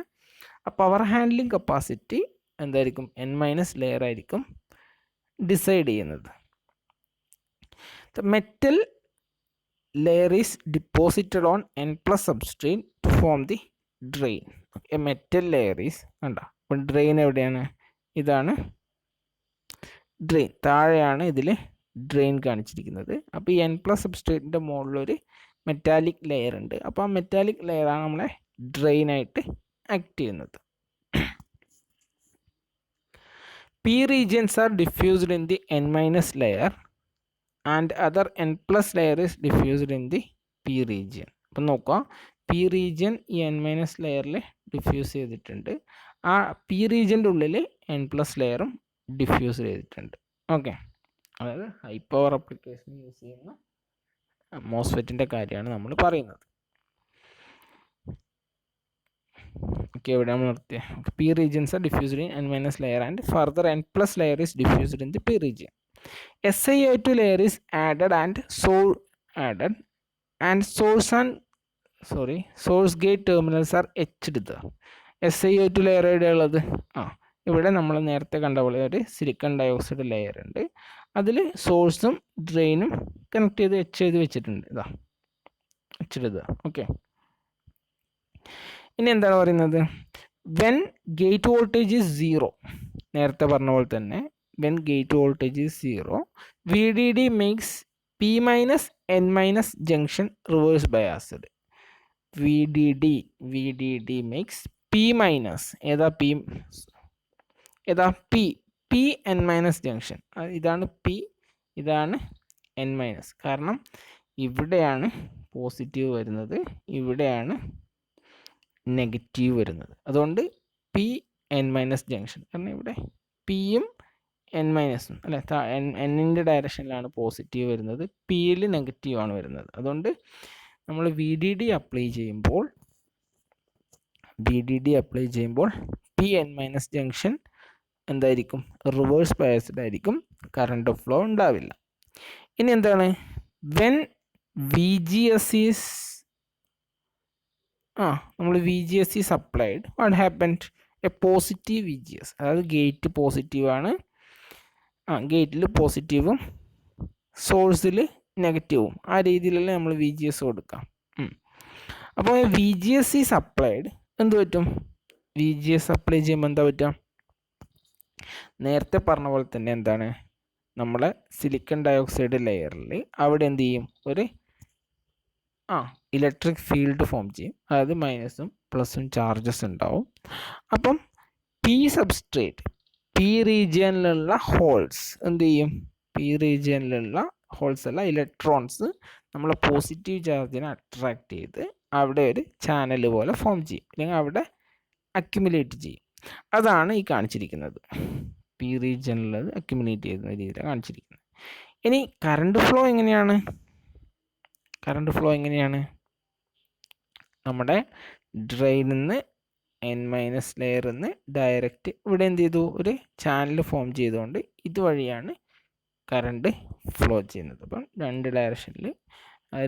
ആ പവർ ഹാൻഡ്ലിംഗ് കപ്പാസിറ്റി എന്തായിരിക്കും? N- ലെയർ ആയിരിക്കും ഡിസൈഡ് ചെയ്യുന്നത്. The metal layer is deposited on N+ substrate to form the drain. A metal layer is അപ്പോൾ ഡ്രെയിൻ എവിടെയാണ്? ഇതാണ് ഡ്രെയിൻ. താഴെയാണ് ഇതിൽ ഡ്രെയിൻ കാണിച്ചിരിക്കുന്നത്. അപ്പോൾ ഈ N+ സബ്സ്ട്രേറ്റിൻ്റെ മുകളിലൊരു മെറ്റാലിക് ലെയർ ഉണ്ട്. അപ്പോൾ ആ മെറ്റാലിക് ലെയറാണ് നമ്മളെ ഡ്രെയിനായിട്ട് ആക്ട് ചെയ്യുന്നത്. P regions are diffused in the N- layer and other N+ layer is diffused in the P region. അപ്പം നോക്കുക, P region ഈ N- ലെയറിൽ ഡിഫ്യൂസ് ചെയ്തിട്ടുണ്ട്. ആ P regionൻ്റെ ഉള്ളിൽ N+ ലെയറും ഡിഫ്യൂസ് ചെയ്തിട്ടുണ്ട്. ഓക്കെ, അതായത് ഹൈ പവർ ആപ്ലിക്കേഷൻ യൂസ് ചെയ്യുന്ന മോസ്ഫെറ്റിൻ്റെ കാര്യമാണ് നമ്മൾ പറയുന്നത്. ഓക്കെ, എവിടെ നമ്മൾ നിർത്തിയത്? P regions are diffused in N- layer and further N+ layer is diffused in the P region. SiO2 layer is added and source gate terminals are etched there. SiO2 layer എവിടെ ഉള്ളത്? ഇവിടെ നമ്മൾ നേരത്തെ കണ്ട പോലെ ഒരു സിലിക്കൺ ഡയോക്സൈഡ് ലെയർ ഉണ്ട്. അതിൽ സോഴ്സും ഡ്രെയിനും കണക്ട് ചെയ്ത് എച്ച് ചെയ്ത് വെച്ചിട്ടുണ്ട്. എച്ച്. ഓക്കെ, ഇനി എന്താണ് പറയുന്നത്? വെൻ ഗേറ്റ് വോൾട്ടേജ് ഈസ് 0, നേരത്തെ പറഞ്ഞ പോലെ തന്നെ when gate voltage is 0, VDD makes P- N- junction reverse biased. VDD makes P- ഏതാ P N- ജംഗ്ഷൻ. ഇതാണ് P, ഇതാണ് N-. കാരണം ഇവിടെയാണ് പോസിറ്റീവ് വരുന്നത്, ഇവിടെയാണ് നെഗറ്റീവ് വരുന്നത്. അതുകൊണ്ട് P N- ജംഗ്ഷൻ. കാരണം ഇവിടെ Pയും എൻ മൈനസും അല്ലെ, എന്നിൻ്റെ ഡയറക്ഷനിലാണ് പോസിറ്റീവ് വരുന്നത്, പിയിൽ നെഗറ്റീവ് ആണ് വരുന്നത്. അതുകൊണ്ട് നമ്മൾ വി ഡി ഡി അപ്ലൈ ചെയ്യുമ്പോൾ പി എൻ മൈനസ് ജംഗ്ഷൻ എന്തായിരിക്കും, റിവേഴ്സ് ബയസ്ഡ് ആയിരിക്കും, കറണ്ട് ഫ്ലോ ഉണ്ടാവില്ല. ഇനി എന്താണ്, when V G S is നമ്മൾ V G S is applied, what happened, a positive V G S, അതായത് ഗേറ്റ് പോസിറ്റീവാണ്, ഗേറ്റിൽ പോസിറ്റീവും സോഴ്സിൽ നെഗറ്റീവും, ആ രീതിയിലല്ലേ നമ്മൾ വി ജി എസ് കൊടുക്കാം. അപ്പോൾ V G S is applied, എന്ത് പറ്റും, വി ജി എസ് അപ്ലൈ ചെയ്യുമ്പോൾ എന്താ പറ്റുക, നേരത്തെ പറഞ്ഞ പോലെ തന്നെ എന്താണ്, നമ്മളെ സിലിക്കൺ ഡയോക്സൈഡ് ലെയറിൽ അവിടെ എന്ത് ചെയ്യും, ഒരു ഇലക്ട്രിക് ഫീൽഡ് ഫോം ചെയ്യും, അതായത് മൈനസും പ്ലസും ചാർജസ് ഉണ്ടാവും. അപ്പം പി സബ്സ്ട്രേറ്റ്, പി റീജിയനിലുള്ള ഹോൾസ് എന്ത് ചെയ്യും, പി റീജിയനിലുള്ള ഹോൾസ് അല്ല, ഇലക്ട്രോൺസ് നമ്മളെ പോസിറ്റീവ് ചാർജിനെ അട്രാക്ട് ചെയ്ത് അവിടെ ഒരു ചാനൽ പോലെ ഫോം ചെയ്യും, അല്ലെങ്കിൽ അവിടെ അക്യുമുലേറ്റ് ചെയ്യും. അതാണ് ഈ കാണിച്ചിരിക്കുന്നത്, പി റീജിയനിലുള്ളത് അക്യുമുലേറ്റ് ചെയ്യുന്ന രീതിയിലാണ് കാണിച്ചിരിക്കുന്നത്. ഇനി കറണ്ട് ഫ്ലോ എങ്ങനെയാണ്, നമ്മുടെ ഡ്രെയിനിൽ നിന്ന് എൻ മൈനസ് ലെയറിൽ നിന്ന് ഡയറക്റ്റ് ഇവിടെ എന്ത് ചെയ്തു, ഒരു ചാനൽ ഫോം ചെയ്തുകൊണ്ട് ഇതുവഴിയാണ് കറണ്ട് ഫ്ലോ ചെയ്യുന്നത്. അപ്പം രണ്ട് ഡയറക്ഷനിൽ,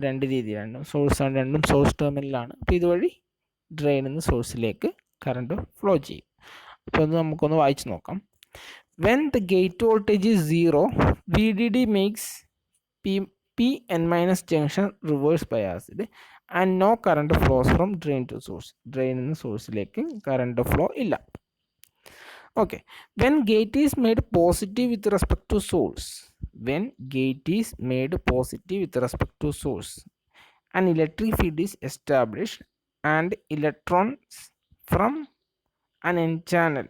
രണ്ട് രീതിയിലാണ്, രണ്ടും സോഴ്സ് ടെർമിനലാണ്. അപ്പോൾ ഇതുവഴി ഡ്രെയിനിൽ നിന്ന് സോഴ്സിലേക്ക് കറണ്ട് ഫ്ലോ ചെയ്യും. അപ്പോൾ അത് നമുക്കൊന്ന് വായിച്ച് നോക്കാം. When the gate voltage is 0, V D D makes P N minus junction reverse biased and no current flows from drain to source, ഡ്രെയിനിൽ നിന്ന് സോഴ്സിലേക്ക് കറണ്ട് ഫ്ലോ ഇല്ല. Okay, when gate is made positive with respect to source, an electric field is established and electrons from an n channel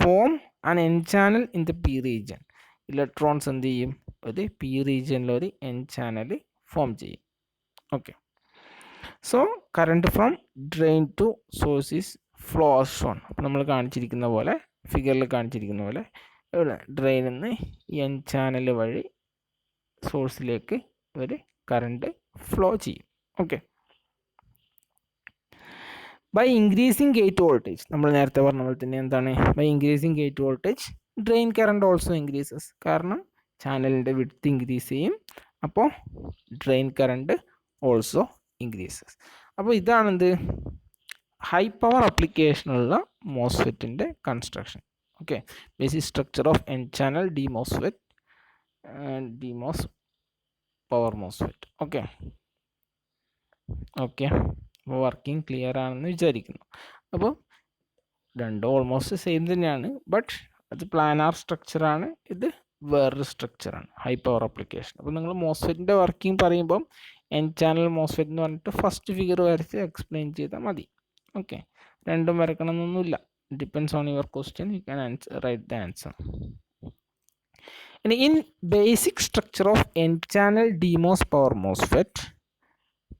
form an n channel in the p region. Electrons എന്ത് ചെയ്യും, ഒരു P റീജിയനിൽ ഒരു N channel form ചെയ്യും. Okay, so current from drain to source is flow as shown. അപ്പോൾ നമ്മൾ കാണിച്ചിരിക്കുന്ന പോലെ, ഫിഗറിൽ കാണിച്ചിരിക്കുന്ന പോലെ, ഡ്രെയിനിൽ നിന്ന് എൻ ചാനൽ വഴി സോഴ്സിലേക്ക് ഒരു കറണ്ട് ഫ്ലോ ചെയ്യും. Okay, by increasing gate voltage, നമ്മൾ നേരത്തെ പറഞ്ഞ പോലെ തന്നെ എന്താണ്, by increasing gate voltage drain current also increases, കാരണം ചാനലിൻ്റെ വിഡ്ത്ത് ഇൻക്രീസ് ചെയ്യും, അപ്പോൾ ഡ്രെയിൻ കറണ്ട് ഓൾസോ ഇൻക്രീസസ്. അപ്പോൾ ഇതാണെന്ത്, ഹൈ പവർ അപ്ലിക്കേഷനുള്ള മോസ്ഫെറ്റിൻ്റെ construction. Okay, basic structure of N channel D MOSFET, power MOSFET. Okay, അപ്പോൾ വർക്കിംഗ് ക്ലിയർ ആണെന്ന് വിചാരിക്കുന്നു. അപ്പോൾ രണ്ടും ഓൾമോസ്റ്റ് സെയിം തന്നെയാണ്, ബട്ട് അത് പ്ലാനാർ സ്ട്രക്ചറാണ്, ഇത് വേറൊരു സ്ട്രക്ചറാണ്, ഹൈ പവർ അപ്ലിക്കേഷൻ. അപ്പോൾ നിങ്ങൾ മോസ്ഫെറ്റിൻ്റെ വർക്കിംഗ് പറയുമ്പം എൻ ചാനൽ മോസ്ഫെറ്റ് എന്ന് പറഞ്ഞിട്ട് ഫസ്റ്റ് ഫിഗർ വരച്ച് എക്സ്പ്ലെയിൻ ചെയ്താൽ മതി. ഓക്കെ, രണ്ടും വരക്കണമെന്നൊന്നുമില്ല, depends on your question, you can write the answer. In basic structure of N channel DMOS power MOSFET,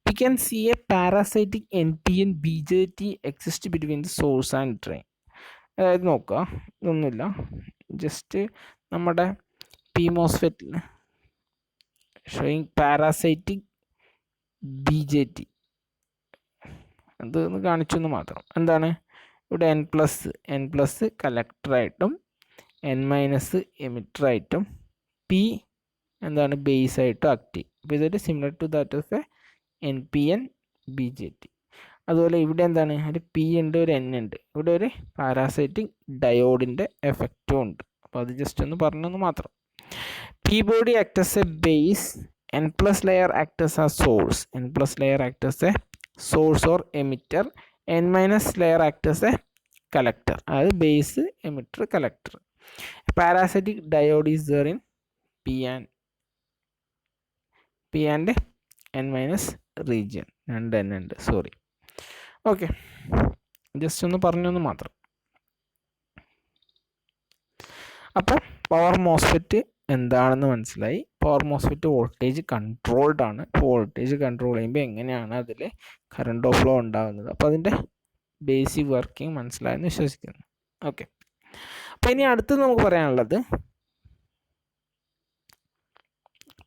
we can see a parasitic NPN BJT exist between the source and drain. അതായത് നോക്കുക, ഇതൊന്നുമില്ല, just നമ്മുടെ P മോസ്ഫെറ്റിൽ showing parasitic BJT, അതൊന്ന് കാണിച്ചെന്ന് മാത്രം. എന്താണ്, ഇവിടെ എൻ പ്ലസ് കലക്ടറായിട്ടും എൻ മൈനസ് എമിറ്ററായിട്ടും പി എന്താണ് ബേസ് ആയിട്ടും ആക്ട് ചെയ്യും. അപ്പോൾ ഇതൊരു similar to that of a NPN BJT. അതുപോലെ ഇവിടെ എന്താണ്, ഒരു പി ഉണ്ട്, ഒരു എൻ ഉണ്ട്, ഇവിടെ ഒരു പാരാസൈറ്റിക് ഡയോഡിൻ്റെ എഫക്റ്റും ഉണ്ട്. അപ്പോൾ അത് ജസ്റ്റ് ഒന്ന് പറഞ്ഞെന്ന് മാത്രം. P body act as a base, N plus layer act as a source or emitter, N minus layer act as a collector, അതായത് base, emitter, collector. Parasitic diode is there in P and N minus region, രണ്ട് N ഉണ്ട്, sorry. Okay, just ഒന്ന് പറഞ്ഞൊന്ന് മാത്രം. അപ്പോൾ power MOSFET എന്താണെന്ന് മനസ്സിലായി. Power MOSFET voltage controlled ആണ്. വോൾട്ടേജ് കൺട്രോൾ ചെയ്യുമ്പോൾ എങ്ങനെയാണ് അതിൽ കറണ്ട് ഫ്ലോ ഉണ്ടാകുന്നത്, അപ്പോൾ അതിൻ്റെ ബേസിക് വർക്കിംഗ് മനസ്സിലായെന്ന് വിശ്വസിക്കുന്നു. ഓക്കെ. അപ്പോൾ ഇനി അടുത്ത് നമുക്ക് പറയാനുള്ളത്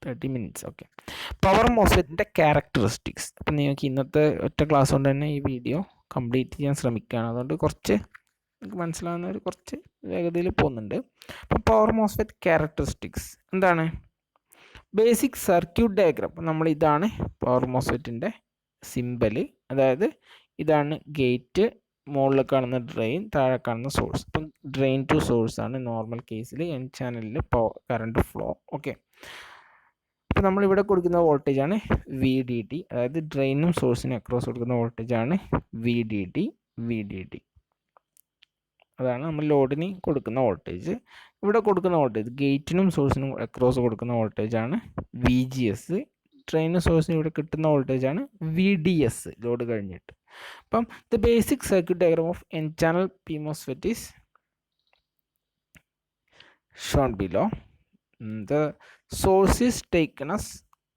30 minutes. ഓക്കെ, പവർ മോസ്ഫെറ്റിൻ്റെ ക്യാരക്ടറിസ്റ്റിക്സ്. അപ്പം നിങ്ങൾക്ക് ഇന്നത്തെ ഒറ്റ ക്ലാസ് കൊണ്ട് തന്നെ ഈ വീഡിയോ കംപ്ലീറ്റ് ചെയ്യാൻ ശ്രമിക്കുകയാണ്. അതുകൊണ്ട് കുറച്ച് നിങ്ങൾക്ക് മനസ്സിലാവുന്ന ഒരു കുറച്ച് വേഗതയിൽ പോകുന്നുണ്ട്. അപ്പോൾ പവർ മോസ്ഫെറ്റ് ക്യാരക്ടറിസ്റ്റിക്സ് എന്താണ്? Basic circuit diagram. നമ്മൾ ഇതാണ് പവർ മോസ്ഫെറ്റിൻ്റെ സിമ്പല്. അതായത് ഇതാണ് ഗേറ്റ്, മുകളിൽ കാണുന്ന ഡ്രെയിൻ, താഴെ കാണുന്ന സോഴ്സ്. ഇപ്പം ഡ്രെയിൻ ടു സോഴ്സ് ആണ് നോർമൽ കേസിൽ എൻ ചാനലിൽ കറണ്ട് ഫ്ലോ. ഓക്കെ, അപ്പോൾ നമ്മളിവിടെ കൊടുക്കുന്ന വോൾട്ടേജാണ് വി ഡി ടി. അതായത് ഡ്രെയിനും സോഴ്സിനും അക്രോസ് കൊടുക്കുന്ന വോൾട്ടേജാണ് വി ഡി ടി. അതാണ് നമ്മൾ ലോഡിന് കൊടുക്കുന്ന വോൾട്ടേജ്. ഇവിടെ കൊടുക്കുന്ന വോൾട്ടേജ് ഗേറ്റിനും സോഴ്സിനും അക്രോസ് കൊടുക്കുന്ന വോൾട്ടേജാണ് വി ജി എസ്. ഡ്രെയിനും സോഴ്സിനും ഇവിടെ കിട്ടുന്ന വോൾട്ടേജാണ് വി ഡി എസ് ലോഡ് കഴിഞ്ഞിട്ട്. അപ്പം the basic circuit diagram of N channel P MOSFET is shown below. The source is taken as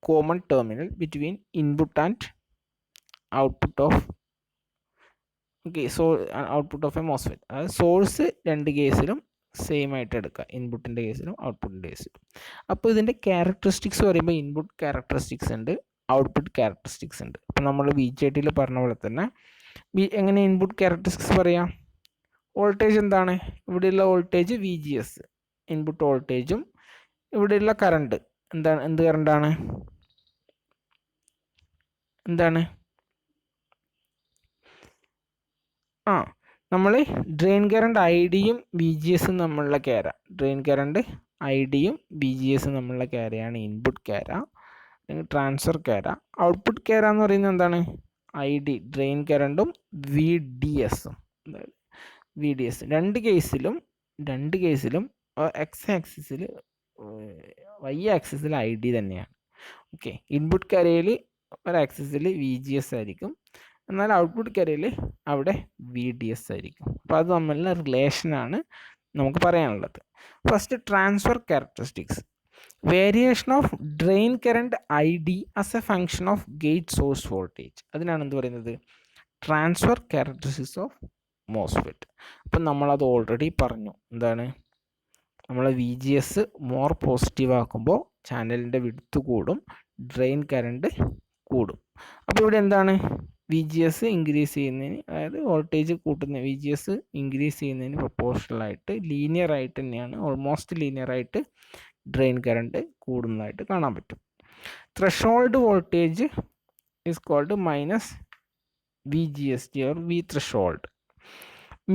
common terminal between input and output of output of a MOSFET. അതായത് source രണ്ട് കേസിലും same ആയിട്ട് എടുക്കുക, ഇൻപുട്ടിൻ്റെ കേസിലും ഔട്ട്പുട്ടിൻ്റെ കേസിലും. അപ്പോൾ ഇതിൻ്റെ ക്യാരക്ടറിസ്റ്റിക്സ് പറയുമ്പോൾ ഇൻപുട്ട് ക്യാരക്ടറിസ്റ്റിക്സ് ഉണ്ട്, ഔട്ട്പുട്ട് ക്യാരക്ടറിസ്റ്റിക്സ് ഉണ്ട്. അപ്പോൾ നമ്മൾ വി ജെ ടിയിൽ പറഞ്ഞ പോലെ തന്നെ എങ്ങനെ ഇൻപുട്ട് ക്യാരക്ടറിസ്റ്റിക്സ് പറയാം? വോൾട്ടേജ് എന്താണ്? ഇവിടെയുള്ള voltage V G S, input വോൾട്ടേജും ഇവിടെയുള്ള കറണ്ട് എന്താണ്? എന്ത് കറണ്ടാണ്? എന്താണ്? നമ്മൾ ഡ്രെയിൻ കറണ്ട് ഐ ഡിയും ബി ജി എസും തമ്മിലുള്ള ക്യാര. ഡ്രെയിൻ കറണ്ട് ഐ ഡിയും ബി ജി എസും തമ്മിലുള്ള ക്യാരയാണ് ഇൻപുട്ട് ക്യാര, അല്ലെങ്കിൽ ട്രാൻസ്ഫർ ക്യാര. ഔട്ട്പുട്ട് ക്യാര എന്ന് പറയുന്നത് എന്താണ്? ഐ ഡി ഡ്രെയിൻ കറണ്ടും വി ഡി എസും. വി ഡി എസ് രണ്ട് കേസിലും എക്സ് ആക്സിസിൽ വൈ ആക്സിസിൽ ഐ ഡി തന്നെയാണ്. ഓക്കെ, ഇൻപുട്ട് ക്യാരയിൽ ഒരു ആക്സിസിൽ വി ജി എസ് ആയിരിക്കും, എന്നാൽ ഔട്ട്പുട്ട് ക്യാരയിൽ അവിടെ വി ഡി എസ് ആയിരിക്കും. അപ്പോൾ അത് തമ്മിലുള്ള റിലേഷനാണ് നമുക്ക് പറയാനുള്ളത്. First transfer characteristics. Variation of drain current I D as a function of gate source voltage. അതിനാണ് എന്ത് പറയുന്നത്? Transfer characteristics of MOSFET. അപ്പം നമ്മളത് ഓൾറെഡി പറഞ്ഞു. എന്താണ്? നമ്മൾ V G S more positive ആക്കുമ്പോൾ ചാനലിൻ്റെ വിഡ്ത്ത് കൂടും, ഡ്രെയിൻ കറണ്ട് കൂടും. അപ്പോൾ ഇവിടെ എന്താണ്? വി ജി എസ് ഇൻക്രീസ് ചെയ്യുന്നതിന്, അതായത് വോൾട്ടേജ് കൂട്ടുന്ന വി ജി എസ് ഇൻക്രീസ് ചെയ്യുന്നതിന് പ്രൊപ്പോർഷണലായിട്ട് ലീനിയർ ആയിട്ട് തന്നെയാണ്, ഓൾമോസ്റ്റ് ലീനിയർ ആയിട്ട് ഡ്രെയിൻ കറണ്ട് കൂടുന്നതായിട്ട് കാണാൻ പറ്റും. Threshold voltage is called minus V G S T or V threshold.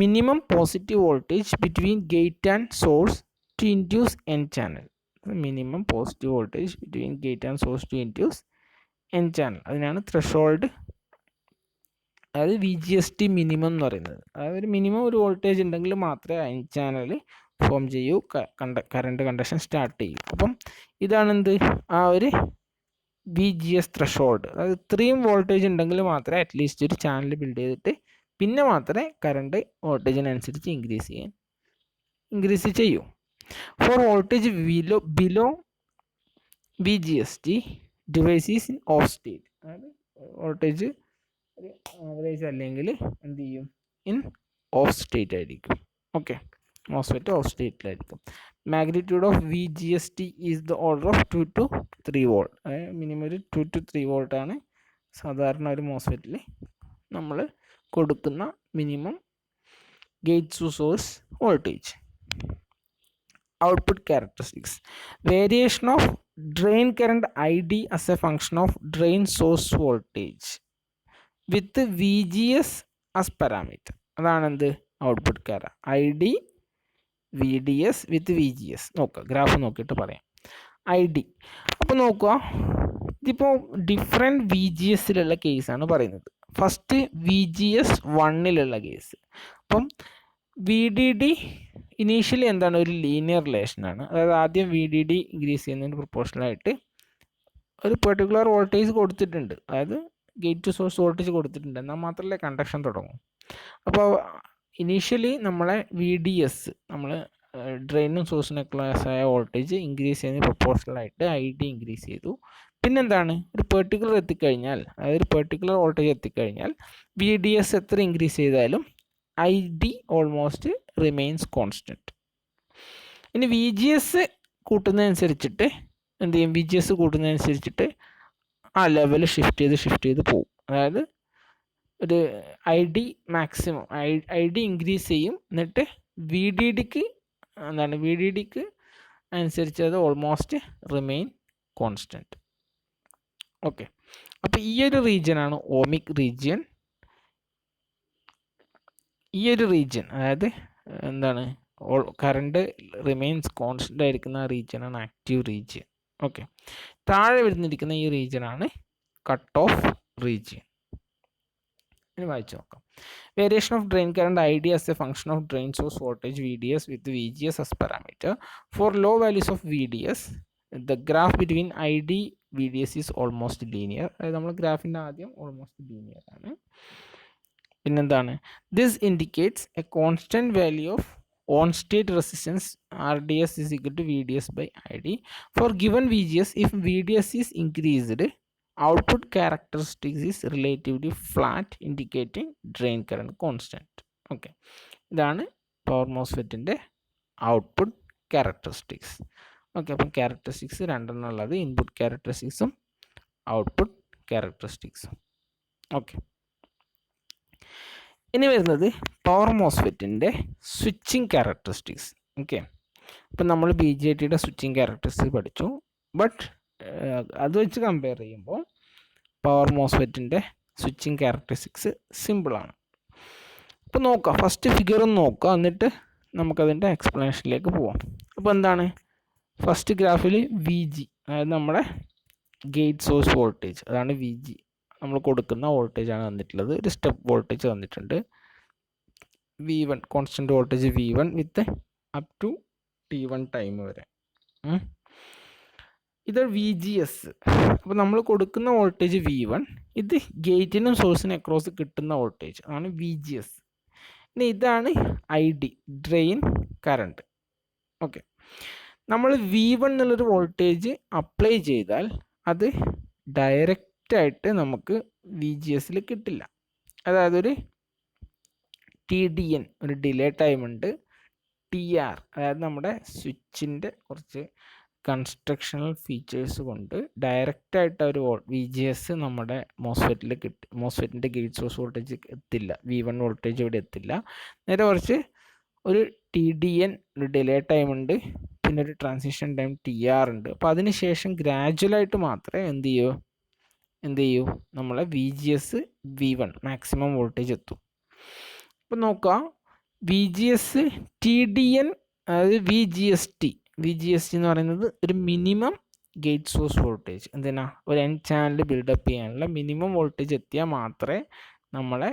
Minimum positive voltage between gate and source to induce n channel. Minimum positive voltage between gate and source to induce n channel. അതിനാണ് threshold, അതായത് V G S T minimum എന്ന് പറയുന്നത്. അതായത് ഒരു minimum ഒരു voltage ഉണ്ടെങ്കിൽ മാത്രമേ n channel form ചെയ്യൂ, കറണ്ട് കണ്ടക്ഷൻ സ്റ്റാർട്ട് ചെയ്യൂ. അപ്പം ഇതാണ് എന്ത്? ആ ഒരു വി ജി എസ് ത്രെഷോൾഡ്. അതായത് ഇത്രയും വോൾട്ടേജ് ഉണ്ടെങ്കിൽ മാത്രമേ അറ്റ്ലീസ്റ്റ് ഒരു ചാനൽ ബിൽഡ് ചെയ്തിട്ട് പിന്നെ മാത്രമേ കറണ്ട് വോൾട്ടേജിനനുസരിച്ച് ഇൻക്രീസ് ചെയ്യൂ. For voltage below VGST, device is in off state. Voltage ഒരു ആവറേജ് അല്ലെങ്കിൽ എന്ത് ചെയ്യും? ഇൻ ഓഫ് സ്റ്റേറ്റ് ആയിരിക്കും. ഓക്കെ, മോസ്ഫെറ്റ് ഓഫ് സ്റ്റേറ്റിലായിരിക്കും. Magnitude of V G S T is the order of 2 to 3 volt. Minimum ഒരു 2 to 3 വോൾട്ടാണ് സാധാരണ ഒരു മോസ്ഫെറ്റിൽ നമ്മൾ കൊടുക്കുന്ന minimum gate to source voltage. Output characteristics. Variation of drain current ID as a function of drain source voltage with VGS as parameter. അതാണ് എന്ത്? Output ക്യാര. I D V D S with V G S. നോക്കുക, graph നോക്കിയിട്ട് പറയാം. I D അപ്പോൾ നോക്കുക, ഇതിപ്പോൾ different V G എസിലുള്ള കേസാണ് പറയുന്നത്. ഫസ്റ്റ് വി ജി എസ് 1ലുള്ള കേസ്. അപ്പം വി ഡി ഡി ഇനീഷ്യലി എന്താണ്? ഒരു ലീനിയർ റിലേഷനാണ്. അതായത് ആദ്യം വി ഡി ഡി ഇൻക്രീസ് ചെയ്യുന്നതിന് പ്രൊപ്പോർഷണലായിട്ട് ഒരു പെർട്ടിക്കുലർ വോൾട്ടേജ് കൊടുത്തിട്ടുണ്ട്, അതായത് ഗേറ്റ് ടു സോഴ്സ് വോൾട്ടേജ് കൊടുത്തിട്ടുണ്ട്, എന്നാൽ മാത്രമല്ലേ കണ്ടക്ഷൻ തുടങ്ങും. അപ്പോൾ ഇനീഷ്യലി നമ്മളെ വി ഡി എസ്, നമ്മൾ ഡ്രെയിനും സോഴ്സിനൊക്കെ ആയ വോൾട്ടേജ് ഇൻക്രീസ് ചെയ്യുന്നതിന് പ്രൊപ്പോർഷണലായിട്ട് ഐ ഡി ഇൻക്രീസ് ചെയ്തു. പിന്നെന്താണ്? ഒരു പെർട്ടിക്കുലർ എത്തിക്കഴിഞ്ഞാൽ, അതായത് ഒരു പെർട്ടിക്കുലർ വോൾട്ടേജ് എത്തിക്കഴിഞ്ഞാൽ വി ഡി എസ് എത്ര ഇൻക്രീസ് ചെയ്താലും ID ഓൾമോസ്റ്റ് റിമെയിൻസ് കോൺസ്റ്റൻറ്റ്. ഇനി VGS കൂട്ടുന്നതനുസരിച്ചിട്ട് എന്ത് ചെയ്യും? VGS കൂട്ടുന്നതനുസരിച്ചിട്ട് ആ ലെവൽ ഷിഫ്റ്റ് ചെയ്ത് പോകും. അതായത് ഒരു ID മാക്സിമം ID ഇൻക്രീസ് ചെയ്യും, എന്നിട്ട് VDDക്ക് അനുസരിച്ച് അത് ഓൾമോസ്റ്റ് റിമെയിൻ കോൺസ്റ്റൻറ്റ്. ഓക്കെ, അപ്പോൾ ഈ ഒരു റീജിയനാണ് ഓമിക് റീജിയൻ. ഈ ഒരു റീജിയൻ, അതായത് എന്താണ്, കറണ്ട് റിമെയിൻസ് കോൺസ്റ്റൻ്റ് ആയിരിക്കുന്ന റീജിയനാണ് ആക്റ്റീവ് റീജിയൻ. ഓക്കെ, താഴെ വരുന്നിരിക്കുന്ന ഈ റീജിയനാണ് കട്ട് ഓഫ് റീജിയൻ. ഇനി വായിച്ചു നോക്കാം. Variation of drain current ID as a function of drain source voltage VDS with VGS as parameter. For low values of VDS, the graph between ID VDS is almost linear. അതായത് നമ്മൾ ഗ്രാഫിൻ്റെ ആദ്യം almost linear ആണ്. പിന്നെന്താണ്, this indicates a constant value of on state resistance RDS is equal to VDS by ID. For given VGS, if VDS is increased, output characteristics is relatively flat, indicating drain current constant. Okay, ഇതാണ് power മോസ്ഫെറ്റിൻ്റെ output characteristics. Okay, അപ്പം characteristics രണ്ടെണ്ണം ഉള്ളത്, input ക്യാരക്ടറിസ്റ്റിക്സും output ക്യാരക്ടറിസ്റ്റിക്സും. Okay, ഇനി വരുന്നത് power മോസ്ഫെറ്റിൻ്റെ switching characteristics. Okay, ഇപ്പം നമ്മൾ BJTയുടെ switching characteristics പഠിച്ചു. But അത് വെച്ച് കമ്പയർ ചെയ്യുമ്പോൾ പവർ മോസ്ഫെറ്റിൻ്റെ സ്വിച്ചിങ് ക്യാരക്ടറിസ്റ്റിക്സ് സിമ്പിളാണ്. അപ്പോൾ നോക്കാം, ഫസ്റ്റ് ഫിഗർ ഒന്ന് നോക്കാം, എന്നിട്ട് നമുക്കതിൻ്റെ എക്സ്പ്ലനേഷനിലേക്ക് പോവാം. അപ്പോൾ എന്താണ്, ഫസ്റ്റ് ഗ്രാഫിൽ VG, അതായത് നമ്മുടെ ഗേറ്റ് സോഴ്സ് വോൾട്ടേജ്, അതാണ് VG. നമ്മൾ കൊടുക്കുന്ന വോൾട്ടേജാണ് തന്നിട്ടുള്ളത്. ഒരു സ്റ്റെപ്പ് വോൾട്ടേജ് തന്നിട്ടുണ്ട്, V1 constant voltage V1 with up to T1 time വരെ. ഇത് VGS. അപ്പോൾ നമ്മൾ കൊടുക്കുന്ന വോൾട്ടേജ് V1, ഇത് ഗേറ്റിനും സോഴ്സിനും അക്രോസ് കിട്ടുന്ന വോൾട്ടേജ് ആണ് VGS. ഇനി ഇതാണ് ID, ഡ്രെയിൻ കറണ്ട്. ഓക്കെ, നമ്മൾ V1 എന്നുള്ളൊരു വോൾട്ടേജ് അപ്ലൈ ചെയ്താൽ അത് ഡയറക്റ്റായിട്ട് നമുക്ക് VGSൽ കിട്ടില്ല. അതായത് ഒരു TDN, ഒരു ഡിലേ ടൈം ഉണ്ട്. TR, അതായത് നമ്മുടെ സ്വിച്ചിൻ്റെ കുറച്ച് കൺസ്ട്രക്ഷണൽ ഫീച്ചേഴ്സ് കൊണ്ട് ഡയറക്റ്റായിട്ട് ഒരു VGS നമ്മുടെ മോസ്ഫെറ്റിൽ മോസ്ഫെറ്റിൻ്റെ ഗേറ്റ് സോഴ്സ് വോൾട്ടേജ് എത്തില്ല, V1 വോൾട്ടേജ് ഇവിടെ എത്തില്ല. നേരെ കുറച്ച് ഒരു TDN, ഒരു ഡിലേ ടൈം ഉണ്ട്, പിന്നെ ഒരു ട്രാൻസിഷൻ ടൈം TR ഉണ്ട്. അപ്പോൾ അതിന് ശേഷം ഗ്രാജുവലായിട്ട് മാത്രമേ എന്ത് ചെയ്യൂ നമ്മളെ VGS V1 മാക്സിമം വോൾട്ടേജ് എത്തും. അപ്പോൾ നോക്കാം, VGS TDN, അതായത് VGST എന്ന് പറയുന്നത് ഒരു മിനിമം ഗേറ്റ് സോഴ്സ് വോൾട്ടേജ്. എന്തിനാ, ഒരു N ചാനൽ ബിൽഡപ്പ് ചെയ്യാനുള്ള മിനിമം വോൾട്ടേജ് എത്തിയാൽ മാത്രമേ നമ്മളെ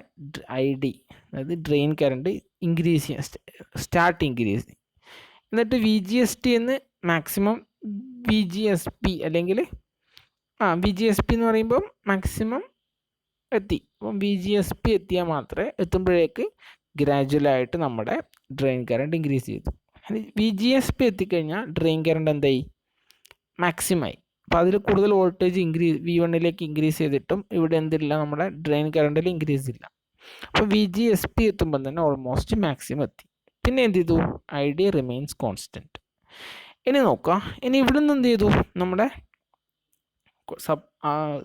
ID, അതായത് ഡ്രെയിൻ കറണ്ട് ഇൻക്രീസ് ചെയ്യാൻ സ്റ്റാർട്ട് ഇൻക്രീസ് ചെയ്യും. എന്നിട്ട് VGST എന്ന് മാക്സിമം VGSP, അല്ലെങ്കിൽ VGSP എന്ന് പറയുമ്പം മാക്സിമം എത്തി. അപ്പം VGSP എത്തിയാൽ മാത്രമേ, എത്തുമ്പോഴേക്ക് ഗ്രാജുവലായിട്ട് നമ്മുടെ ഡ്രെയിൻ കറണ്ട് ഇൻക്രീസ് ചെയ്തു. VGSP എത്തിക്കഴിഞ്ഞാൽ ഡ്രെയിൻ കറണ്ട് എന്തായി, മാക്സിമായി. അപ്പോൾ അതിൽ കൂടുതൽ വോൾട്ടേജ് V1ലേക്ക് ഇൻക്രീസ് ചെയ്തിട്ടും ഇവിടെ എന്തില്ല, നമ്മുടെ ഡ്രെയിൻ കറണ്ടിൽ ഇൻക്രീസ് ഇല്ല. അപ്പോൾ VGSP എത്തുമ്പോൾ തന്നെ ഓൾമോസ്റ്റ് മാക്സിമം എത്തി. പിന്നെ എന്ത് ചെയ്തു, ID റിമെയിൻസ് കോൺസ്റ്റൻറ്റ്. ഇനി നോക്കാം, ഇനി ഇവിടെ നിന്ന് എന്ത് ചെയ്തു, നമ്മുടെ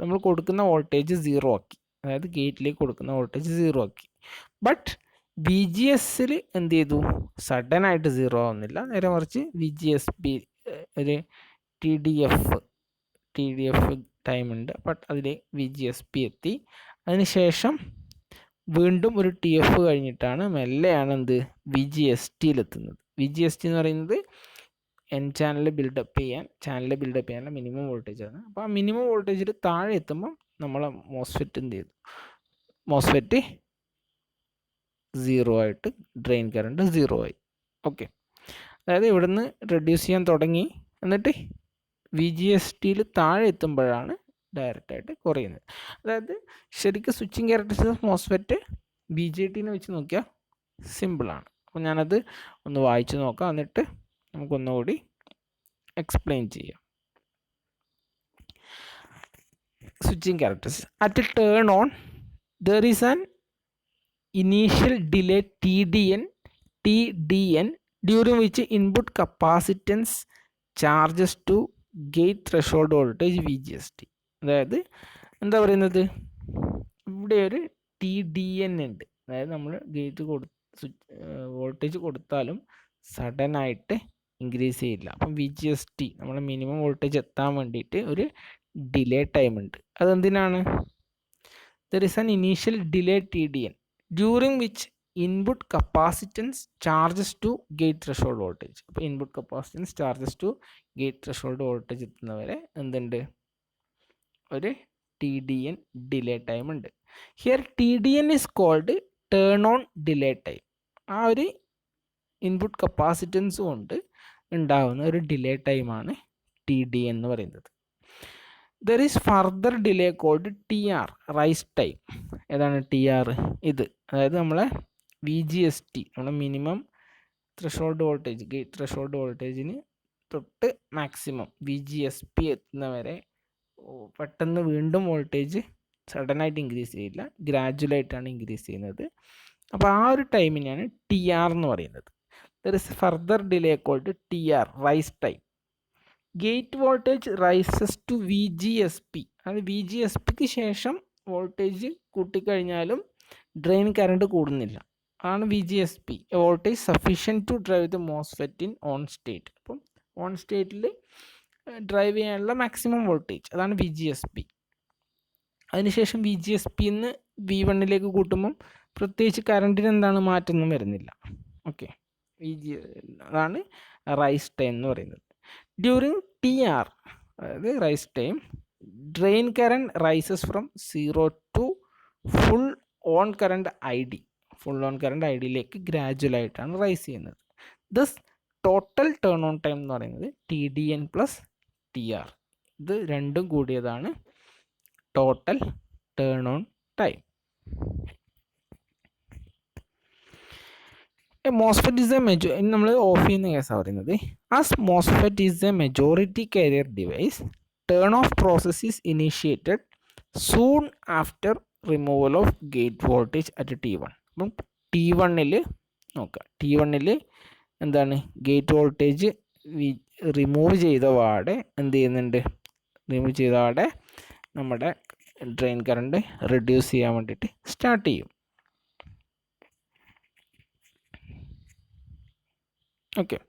നമ്മൾ കൊടുക്കുന്ന വോൾട്ടേജ് 0 ആക്കി, അതായത് ഗേറ്റിലേക്ക് കൊടുക്കുന്ന വോൾട്ടേജ് 0 ആക്കി. ബട്ട് VGSൽ എന്ത് ചെയ്തു, സഡനായിട്ട് 0 ആവുന്നില്ല, നേരെ മറിച്ച് VGSP ഒരു TDF ടൈം ഉണ്ട്, ബട്ട് അതിൽ VGSP എത്തി. അതിനുശേഷം വീണ്ടും ഒരു TF കഴിഞ്ഞിട്ടാണ് മെല്ലെയാണ് എന്ത് VGSTയിലെത്തുന്നത്. VGST എന്ന് പറയുന്നത് N ചാനൽ ബിൽഡപ്പ് ചെയ്യാനുള്ള മിനിമം വോൾട്ടേജ് ആണ്. അപ്പോൾ ആ മിനിമം വോൾട്ടേജിൽ താഴെ എത്തുമ്പം നമ്മളെ മോസ്ഫെറ്റ് എന്ത് ചെയ്തു, മോസ്ഫെറ്റ് 0 ആയിട്ട്, ഡ്രെയിൻ കറണ്ട് 0 ആയി. ഓക്കെ, അതായത് ഇവിടുന്ന് റെഡ്യൂസ് ചെയ്യാൻ തുടങ്ങി, എന്നിട്ട് VGSTയിൽ താഴെ എത്തുമ്പോഴാണ് ഡയറക്റ്റായിട്ട് കുറയുന്നത്. അതായത് ശരിക്കും സ്വിച്ചിങ് ക്യാരക്ടറിസ്റ്റിക്സ് ഓഫ് മോസ്ഫെറ്റ് BJTനെ വെച്ച് നോക്കിയാൽ സിമ്പിളാണ്. അപ്പോൾ ഞാനത് ഒന്ന് വായിച്ച് നോക്കാം, എന്നിട്ട് നമുക്കൊന്നുകൂടി എക്സ്പ്ലെയിൻ ചെയ്യാം. Switching characteristics. At turn on there is an initial delay TDN during which input capacitance charges to gate threshold voltage VGST. അതായത് എന്താ പറയുന്നത്, ഇവിടെ ഒരു TDN ഉണ്ട്. അതായത് നമ്മൾ ഗേറ്റ് വോൾട്ടേജ് കൊടുത്താലും സഡൻ ആയിട്ട് ഇൻക്രീസ് ചെയ്യില്ല. അപ്പം VGST നമ്മൾ മിനിമം വോൾട്ടേജ് എത്താൻ വേണ്ടിയിട്ട് ഒരു ഡിലേ ടൈം ഉണ്ട്. അതെന്തിനാണ്? There is an initial delay TDN during which input capacitance charges to gate threshold voltage. അപ്പോൾ input capacitance charges to gate threshold voltage എത്തുന്നവരെ എന്തുണ്ട്, ഒരു TDN ഡിലേ ടൈം ഉണ്ട്. Here TDN is called turn on delay time. ആ ഒരു input capacitance കൊണ്ട് ഉണ്ടാകുന്ന ഒരു ഡിലേ ടൈമാണ് TDN എന്ന് പറയുന്നത്. There is further delay called TR, rise time. ഏതാണ് TR? ഇത് അതായത് നമ്മളെ VGST, നമ്മുടെ minimum threshold voltage, gate threshold വോൾട്ടേജിന് തൊട്ട് മാക്സിമം VGSP എത്തുന്നവരെ പെട്ടെന്ന് വീണ്ടും വോൾട്ടേജ് സഡനായിട്ട് ഇൻക്രീസ് ചെയ്യില്ല, ഗ്രാജുവലായിട്ടാണ് ഇൻക്രീസ് ചെയ്യുന്നത്. അപ്പോൾ ആ ഒരു ടൈമിനാണ് TR എന്ന് പറയുന്നത്. There is further delay called TR, rise time. Gate voltage rises to VGSP. അത് VGSPക്ക് ശേഷം വോൾട്ടേജ് കൂട്ടിക്കഴിഞ്ഞാലും ഡ്രെയിൻ കറണ്ട് കൂടുന്നില്ല. അതാണ് VGSP, voltage sufficient to drive the MOSFET in on state. അപ്പം ഓൺ സ്റ്റേറ്റിൽ ഡ്രൈവ് ചെയ്യാനുള്ള മാക്സിമം വോൾട്ടേജ്, അതാണ് VGSP. അതിനുശേഷം VGSPന്ന് V1ലേക്ക് കൂട്ടുമ്പം പ്രത്യേകിച്ച് കറണ്ടിന് എന്താണ് മാറ്റമൊന്നും വരുന്നില്ല. ഓക്കെ, അതാണ് റൈസ് ടൈം എന്ന് പറയുന്നത്. ഡ്യൂറിങ് TR, അതായത് rise time, drain current rises from 0 to full on current ID. Full on current IDയിലേക്ക് ഗ്രാജുവലായിട്ടാണ് റൈസ് ചെയ്യുന്നത്. Thus total turn on time എന്ന് പറയുന്നത് TDN പ്ലസ് TR. ഇത് രണ്ടും കൂടിയതാണ് total turn on time. MOSFET is a നമ്മൾ ഓഫ് ചെയ്യുന്ന കേസാണ് പറയുന്നത്. As MOSFET is a majority carrier device, turn off process is initiated soon after removal of gate voltage at T1. അപ്പം T1ൽ നോക്കാം, T1ൽ എന്താണ്, ഗേറ്റ് വോൾട്ടേജ് റിമൂവ് ചെയ്ത പാടെ എന്ത് ചെയ്യുന്നുണ്ട്, റിമൂവ് ചെയ്ത പാടെ നമ്മുടെ ഡ്രെയിൻ കറണ്ട് റിഡ്യൂസ് ചെയ്യാൻ വേണ്ടിയിട്ട് സ്റ്റാർട്ട് ചെയ്യും. Okay,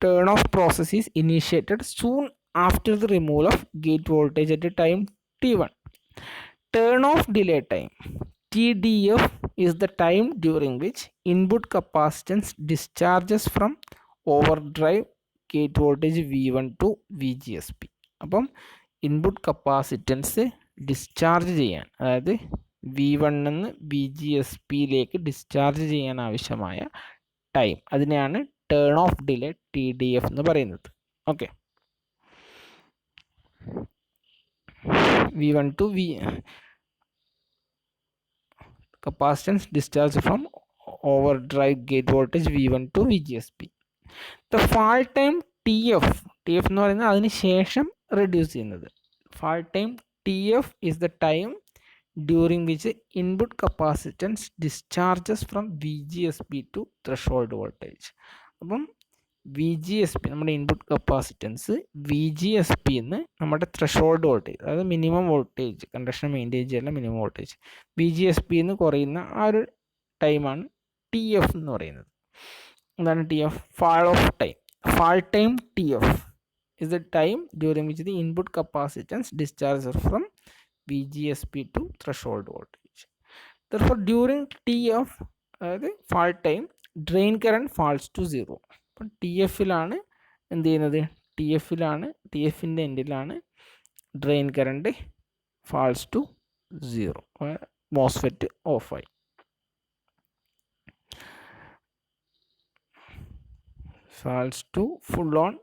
turn off process is initiated soon after the removal of gate voltage at a time T1. Turn off delay time TDF is the time during which input capacitance discharges from overdrive gate voltage V1 to VGSP. അപ്പം input capacitance discharge ചെയ്യാൻ, അതായത് V1 നിന്ന് VGSPയിലേക്ക് discharge ചെയ്യാൻ ആവശ്യമായ time, അതിനെയാണ് turn of delay TDF എന്ന് പറയുന്നത്. Okay, V1 to capacitance discharge from overdrive gate voltage V1 to VGSP. The fall time TF എന്ന് പറയുന്നത് അതിന് ശേഷം റെഡ്യൂസ് ചെയ്യുന്നത്. fall time TF is the time during which input capacitance discharges from VGSP to threshold voltage. അപ്പം VGSP നമ്മുടെ input capacitance VGSP എന്ന് നമ്മുടെ threshold voltage, അതായത് മിനിമം വോൾട്ടേജ്, കണ്ടക്ഷൻ മെയിൻറ്റെയിൻ ചെയ്യാനുള്ള മിനിമം വോൾട്ടേജ് VGSP എന്ന് കുറയുന്ന ആ ഒരു ടൈമാണ് TF എന്ന് പറയുന്നത്. എന്താണ് TF? Fall of time. Fall time TF is the time during which the input capacitance discharges from VGSP to threshold voltage. Therefore, during TF, അതായത് fall time, drain current falls to 0. അപ്പം TFിലാണ് എന്ത് ചെയ്യുന്നത്, TFിൻ്റെ എൻഡിലാണ് drain current falls to 0, MOSFET ഓഫായി. Falls to full on,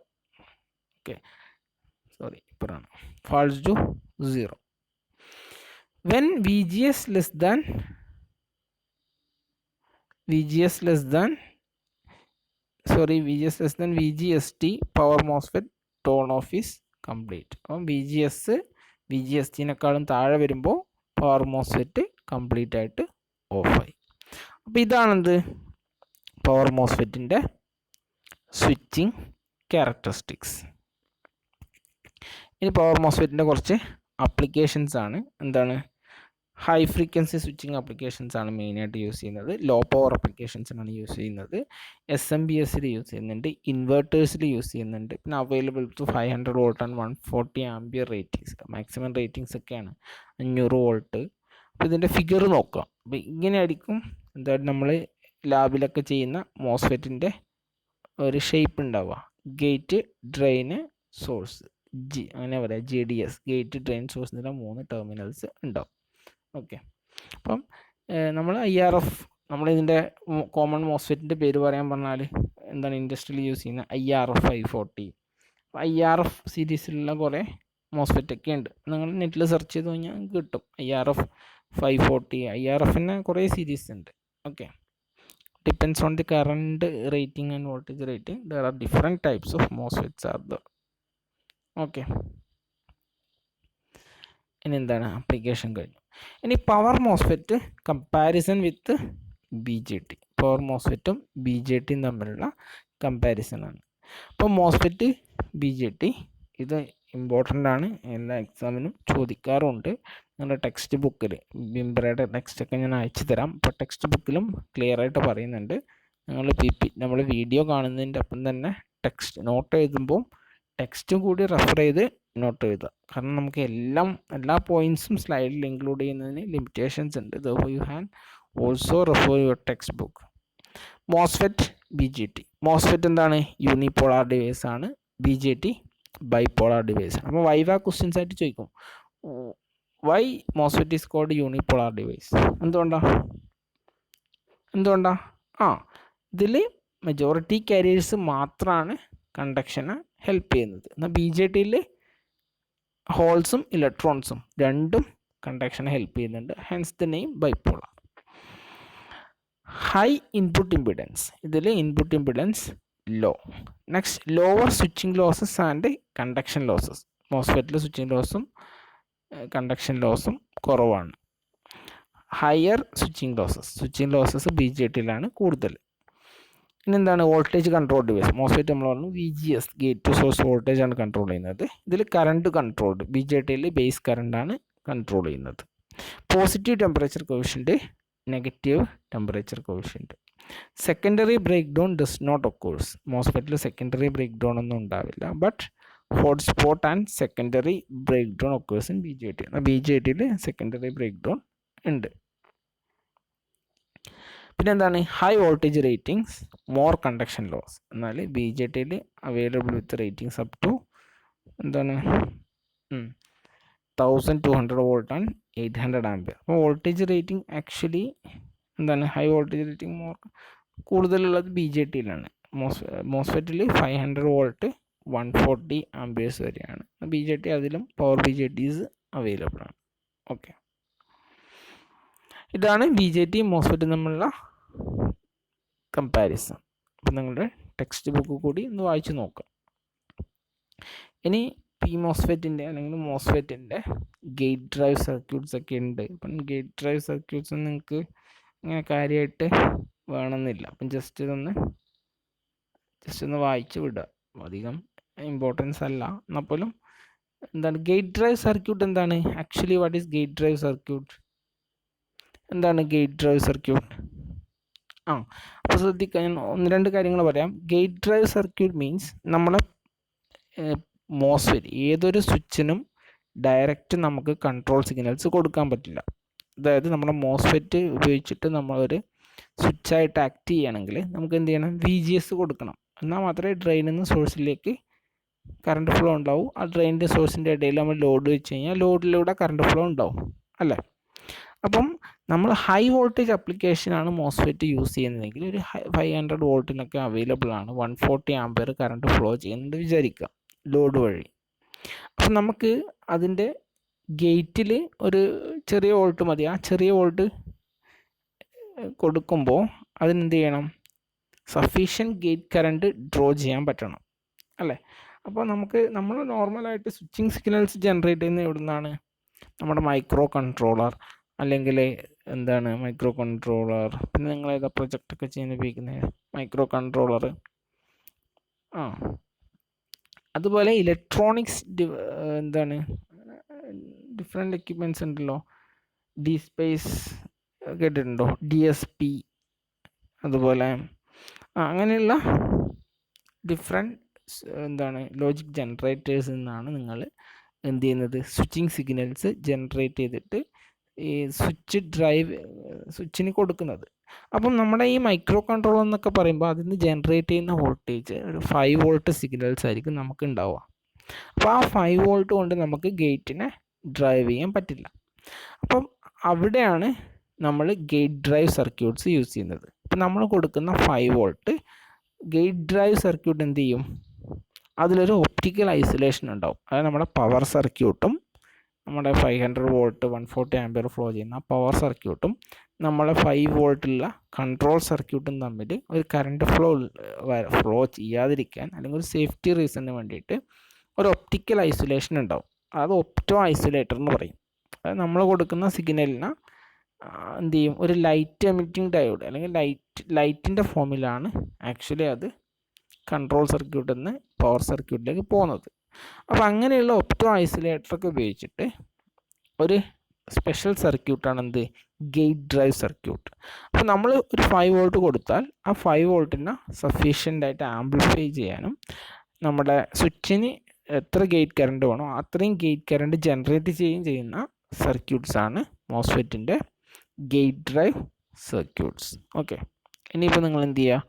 falls to 0 when VGS less than VGST power MOSFET turn off is complete. അപ്പം VGST-നെക്കാളും താഴെ വരുമ്പോൾ പവർ MOSFET കംപ്ലീറ്റ് ആയിട്ട് ഓഫായി. അപ്പോൾ ഇതാണെന്ത് പവർ മോസ്ഫെറ്റിൻ്റെ സ്വിച്ചിങ് ക്യാരക്ടറിസ്റ്റിക്സ്. ഇനി പവർ മോസ്ഫെറ്റിൻ്റെ കുറച്ച് ആപ്ലിക്കേഷൻസ് ആണ്. എന്താണ്? ഹൈ ഫ്രീക്വൻസി സ്വിച്ചിങ് ആപ്ലിക്കേഷൻസ് ആണ് മെയിനായിട്ട് യൂസ് ചെയ്യുന്നത്. ലോ പവർ ആപ്ലിക്കേഷൻസിനാണ് യൂസ് ചെയ്യുന്നത്. SMBSൽ യൂസ് ചെയ്യുന്നുണ്ട്, ഇൻവെർട്ടേഴ്സിൽ യൂസ് ചെയ്യുന്നുണ്ട്. പിന്നെ available to 500 volt and 140 ampere ratings. Maximum ratings ഒക്കെയാണ് 500 വോൾട്ട്. അപ്പോൾ ഇതിൻ്റെ ഫിഗർ നോക്കാം. അപ്പോൾ ഇങ്ങനെ ആയിരിക്കും എന്തായാലും നമ്മൾ ലാബിലൊക്കെ ചെയ്യുന്ന മോസ്ഫെറ്റിൻ്റെ ഒരു ഷേപ്പ് ഉണ്ടാവുക. ഗേറ്റ്, ഡ്രെയിന്, സോഴ്സ്, അങ്ങനെ പറയാം, GDS, ഗേറ്റ്, ഡ്രെയിൻ, സോഴ്സ് എന്നിട്ട് 3 ടെർമിനൽസ് ഉണ്ടാവും. ഓക്കെ. അപ്പം നമ്മൾ IRF, നമ്മളിതിൻ്റെ കോമൺ മോസ്ഫെറ്റിൻ്റെ പേര് പറയാൻ പറഞ്ഞാൽ എന്താണ് ഇൻഡസ്ട്രിയിൽ യൂസ് ചെയ്യുന്ന IRF 540. IRF സീരീസിലുള്ള കുറേ മോസ്ഫെറ്റ് ഒക്കെ ഉണ്ട്. നിങ്ങൾ നെറ്റിൽ സെർച്ച് ചെയ്ത് കഴിഞ്ഞാൽ കിട്ടും. IRF 540, IRFിന് കുറേ സീരീസ് ഉണ്ട്. Okay. Depends on the current rating and voltage rating. There are different types of MOSFETs are there. Okay. ഇനി എന്താണ് ആപ്ലിക്കേഷൻ കഴിഞ്ഞു. ഇനി power MOSFET comparison with BJT. Power മോസ്ഫെറ്റും BJTയും തമ്മിലുള്ള കമ്പാരിസൺ ആണ്. അപ്പോൾ മോസ്ഫെറ്റ് BJT ഇത് ഇമ്പോർട്ടൻ്റ് ആണ്, എല്ലാ എക്സാമിനും ചോദിക്കാറുണ്ട്. നിങ്ങളുടെ ടെക്സ്റ്റ് ബുക്കിൽ ബിംബ്രയുടെ ടെക്സ്റ്റൊക്കെ ഞാൻ അയച്ചു തരാം. അപ്പോൾ ടെക്സ്റ്റ് ബുക്കിലും ക്ലിയർ ആയിട്ട് പറയുന്നുണ്ട്. നമ്മൾ വീഡിയോ കാണുന്നതിൻ്റെ ഒപ്പം തന്നെ ടെക്സ്റ്റ് നോട്ട് എഴുതുമ്പോൾ ടെക്സ്റ്റും കൂടി റെഫർ ചെയ്ത് നോട്ട് എഴുതുക. കാരണം നമുക്ക് എല്ലാ പോയിൻറ്റ്സും സ്ലൈഡിൽ ഇൻക്ലൂഡ് ചെയ്യുന്നതിന് ലിമിറ്റേഷൻസ് ഉണ്ട്. Therefore you can also refer your text book. MOSFET BJT. MOSFET എന്താണ്? യൂണിപോളാർ ഡിവൈസ് ആണ്. BJT ബൈപോളാർ ഡിവൈസ് ആണ്. അപ്പോൾ വൈവ ക്വസ്റ്റ്യൻസ് ആയിട്ട് ചോദിക്കും, why MOSFET is called unipolar device? എന്തുകൊണ്ടാ? ഇതിൽ മെജോറിറ്റി കാരിയേഴ്സ് മാത്രമാണ് കണ്ടക്ഷനെ ഹെൽപ്പ് ചെയ്യുന്നത്. എന്നാൽ BJTയിൽ ഹോൾസും ഇലക്ട്രോൺസും രണ്ടും കണ്ടക്ഷനെ ഹെൽപ്പ് ചെയ്യുന്നുണ്ട്. Hence the name bipolar. High input impedance. ഇതിൽ input impedance low. Next, lower switching losses and conduction losses. മോസ്ഫെറ്റിൽ സ്വിച്ചിങ് ലോസും കണ്ടക്ഷൻ ലോസും കുറവാണ്. ഹയർ സ്വിച്ചിങ് ലോസസ് BJTയിലാണ് കൂടുതൽ. ഇനെന്താണ്? Voltage control device. മോസ്ഫെറ്റ് നമ്മൾ പറഞ്ഞു VGS, gate to source voltage ആണ് കൺട്രോൾ ചെയ്യുന്നത്. ഇതിൽ കറണ്ട് കൺട്രോൾഡ്. BJTയിൽ ബേസ് കറണ്ടാണ് കൺട്രോൾ ചെയ്യുന്നത്. Positive temperature coefficient, negative temperature coefficient. Secondary break down does not occurs. മോസ്ഫെറ്റിൽ സെക്കൻഡറി ബ്രേക്ക് ഡൗൺ ഒന്നും ഉണ്ടാവില്ല. But hot spot and secondary break down occurs in BJT. BJTയിൽ സെക്കൻഡറി ബ്രേക്ക് ഡൗൺ ഉണ്ട്. പിന്നെ എന്താണ്? High voltage ratings, more conduction loss. എന്നാൽ BJTയിൽ available with ratings up to എന്താണ് 1200 വോൾട്ട് ആൻഡ് 800 ആംപിയർ. അപ്പോൾ വോൾട്ടേജ് റേറ്റിംഗ് ആക്ച്വലി എന്താണ്? ഹൈ വോൾട്ടേജ് റേറ്റിംഗ് കൂടുതലുള്ളത് BJTയിലാണ്. മോസ്ഫെറ്റിൽ 500 വോൾട്ട് 140 ആംപിയേഴ്സ് വരെയാണ്. BJT അതിലും പവർ BJTs അവൈലബിൾ ആണ്. ഓക്കെ. ഇതാണ് BJT മോസ്ഫെറ്റ് തമ്മിലുള്ള കമ്പാരിസൺ. അപ്പം നിങ്ങളുടെ ടെക്സ്റ്റ് ബുക്ക് കൂടി ഒന്ന് വായിച്ച് നോക്കാം. ഇനി മോസ്ഫെറ്റിൻ്റെ അല്ലെങ്കിൽ മോസ്ഫെറ്റിൻ്റെ ഗേറ്റ് ഡ്രൈവ് സർക്യൂട്ട്സ് ഒക്കെ ഉണ്ട്. അപ്പം ഗേറ്റ് ഡ്രൈവ് സർക്യൂട്ട്സ് നിങ്ങൾക്ക് ഇങ്ങനെ കാര്യമായിട്ട് വേണമെന്നില്ല. അപ്പം ജസ്റ്റ് ഒന്ന് വായിച്ച് വിടുക. അധികം ഇമ്പോർട്ടൻസ് അല്ല. എന്നാൽ പോലും എന്താണ് ഗേറ്റ് ഡ്രൈവ് സർക്യൂട്ട് എന്താണ്? Actually what is gate drive circuit? എന്താണ് ഗേറ്റ് ഡ്രൈവ് സർക്യൂട്ട്? അപ്പോൾ ശ്രദ്ധിക്കുക, ഞാൻ 1-2 കാര്യങ്ങൾ പറയാം. ഗേറ്റ് ഡ്രൈവ് സർക്യൂട്ട് മീൻസ് നമ്മളെ മോസ്ഫെറ്റ് ഏതൊരു സ്വിച്ചിനും ഡയറക്റ്റ് നമുക്ക് കൺട്രോൾ സിഗ്നൽസ് കൊടുക്കാൻ പറ്റില്ല. അതായത് നമ്മുടെ മോസ്ഫെറ്റ് ഉപയോഗിച്ചിട്ട് നമ്മളൊരു സ്വിച്ചായിട്ട് ആക്ട് ചെയ്യുകയാണെങ്കിൽ നമുക്ക് എന്ത് ചെയ്യണം? VGS കൊടുക്കണം. എന്നാൽ മാത്രമേ ഡ്രെയിനിൽ നിന്ന് സോഴ്സിലേക്ക് കറണ്ട് ഫ്ലോ ഉണ്ടാവും. ആ ഡ്രെയിനിൻ്റെ സോഴ്സിൻ്റെ ഇടയിൽ നമ്മൾ ലോഡ് വെച്ച് കഴിഞ്ഞാൽ ലോഡിലൂടെ കറണ്ട് ഫ്ലോ ഉണ്ടാവും, അല്ലേ? അപ്പം നമ്മൾ ഹൈ വോൾട്ടേജ് ആപ്ലിക്കേഷനാണ് മോസ്ഫെറ്റ് യൂസ് ചെയ്യുന്നതെങ്കിൽ ഒരു 500 വോൾട്ടിനൊക്കെ അവൈലബിൾ ആണ്. 140 ആംപിയർ കറണ്ട് ഫ്ലോ ചെയ്യുന്നുണ്ട് വിചാരിക്കുക ലോഡ് വഴി. അപ്പം നമുക്ക് അതിൻ്റെ ഗേറ്റിൽ ഒരു ചെറിയ വോൾട്ട് മതി. ആ ചെറിയ വോൾട്ട് കൊടുക്കുമ്പോൾ അതിനെന്ത് ചെയ്യണം? സഫീഷ്യൻറ്റ് ഗേറ്റ് കറണ്ട് ഡ്രോ ചെയ്യാൻ പറ്റണം, അല്ലേ? അപ്പോൾ നമ്മൾ നോർമലായിട്ട് സ്വിച്ചിങ് സിഗ്നൽസ് ജനറേറ്റ് ചെയ്യുന്നത് എവിടെ നിന്നാണ്? നമ്മുടെ മൈക്രോ കൺട്രോളർ അല്ലെങ്കിൽ എന്താണ് മൈക്രോ കൺട്രോളർ. പിന്നെ നിങ്ങൾ ഏതാ പ്രൊജക്റ്റൊക്കെ ചെയ്യാൻ ഉപയോഗിക്കുന്നത്? Micro controller. ആ അതുപോലെ ഇലക്ട്രോണിക്സ് എന്താണ് ഡിഫറെൻ്റ് എക്യുപ്മെൻറ്റ്സ് ഉണ്ടല്ലോ. ഡി സ്പേസ് കേട്ടിട്ടുണ്ടോ? DSP. അതുപോലെ അങ്ങനെയുള്ള ഡിഫറെൻറ്റ് എന്താണ് ലോജിക് ജനറേറ്റേഴ്സിൽ നിന്നാണ് നിങ്ങൾ എന്ത് ചെയ്യുന്നത്, സ്വിച്ചിങ് സിഗ്നൽസ് ജനറേറ്റ് ചെയ്തിട്ട് ഈ സ്വിച്ചിന് കൊടുക്കുന്നത്. അപ്പം നമ്മുടെ ഈ മൈക്രോ കൺട്രോളർ എന്നൊക്കെ പറയുമ്പോൾ അതിൽ നിന്ന് ജനറേറ്റ് ചെയ്യുന്ന വോൾട്ടേജ് ഒരു 5 വോൾട്ട് സിഗ്നൽസ് ആയിരിക്കും നമുക്ക് ഉണ്ടാവുക. അപ്പോൾ ആ 5 വോൾട്ട് കൊണ്ട് നമുക്ക് ഗേറ്റിനെ ഡ്രൈവ് ചെയ്യാൻ പറ്റില്ല. അപ്പം അവിടെയാണ് നമ്മൾ ഗേറ്റ് ഡ്രൈവ് സർക്യൂട്ട്സ് യൂസ് ചെയ്യുന്നത്. അപ്പം നമ്മൾ കൊടുക്കുന്ന 5 വോൾട്ട് ഗേറ്റ് ഡ്രൈവ് സർക്യൂട്ട് എന്ത് ചെയ്യും, അതിലൊരു ഒപ്റ്റിക്കൽ ഐസൊലേഷൻ ഉണ്ടാവും. അതായത് നമ്മുടെ പവർ സർക്യൂട്ടും നമ്മുടെ 500 വോൾട്ട് 140 ആംപിയർ ഫ്ലോ ചെയ്യുന്ന പവർ സർക്യൂട്ടും നമ്മളെ 5 വോൾട്ടുള്ള കൺട്രോൾ സർക്യൂട്ടും തമ്മിൽ ഒരു കറണ്ട് ഫ്ലോ ചെയ്യാതിരിക്കാൻ അല്ലെങ്കിൽ ഒരു സേഫ്റ്റി റീസണിന് വേണ്ടിയിട്ട് ഒരു ഒപ്റ്റിക്കൽ ഐസൊലേഷൻ ഉണ്ടാവും. അത് ഒപ്റ്റോ ഐസൊലേറ്റർ എന്ന് പറയും. അത് നമ്മൾ കൊടുക്കുന്ന സിഗ്നലിന് എന്ത് ചെയ്യും, ഒരു ലൈറ്റ് എമിറ്റിംഗ് ഡയോഡ് അല്ലെങ്കിൽ ലൈറ്റിൻ്റെ ഫോമിലാണ് ആക്ച്വലി അത് കൺട്രോൾ സർക്യൂട്ടിൽ നിന്ന് പവർ സർക്യൂട്ടിലേക്ക് പോകുന്നത്. അപ്പോൾ അങ്ങനെയുള്ള ഒപ്റ്റോ ഐസൊലേറ്ററൊക്കെ ഉപയോഗിച്ചിട്ട് ഒരു സ്പെഷ്യൽ സർക്യൂട്ടാണ് എന്ത്, ഗേറ്റ് ഡ്രൈവ് സർക്യൂട്ട്. അപ്പോൾ നമ്മൾ ഒരു 5 വോൾട്ട് കൊടുത്താൽ ആ 5 വോൾട്ടിനെ സഫീഷ്യൻ്റ് ആയിട്ട് ആംപ്ലിഫൈ ചെയ്യാനും നമ്മുടെ സ്വിച്ചിന് എത്ര ഗേറ്റ് കറണ്ട് വേണോ അത്രയും ഗേറ്റ് കറണ്ട് ജനറേറ്റ് ചെയ്യുന്ന സർക്യൂട്ട്സാണ് മോസ്ഫെറ്റിൻ്റെ ഗേറ്റ് ഡ്രൈവ് സർക്യൂട്ട്സ്. ഓക്കെ, ഇനിയിപ്പോൾ നിങ്ങൾ എന്ത് ചെയ്യുക,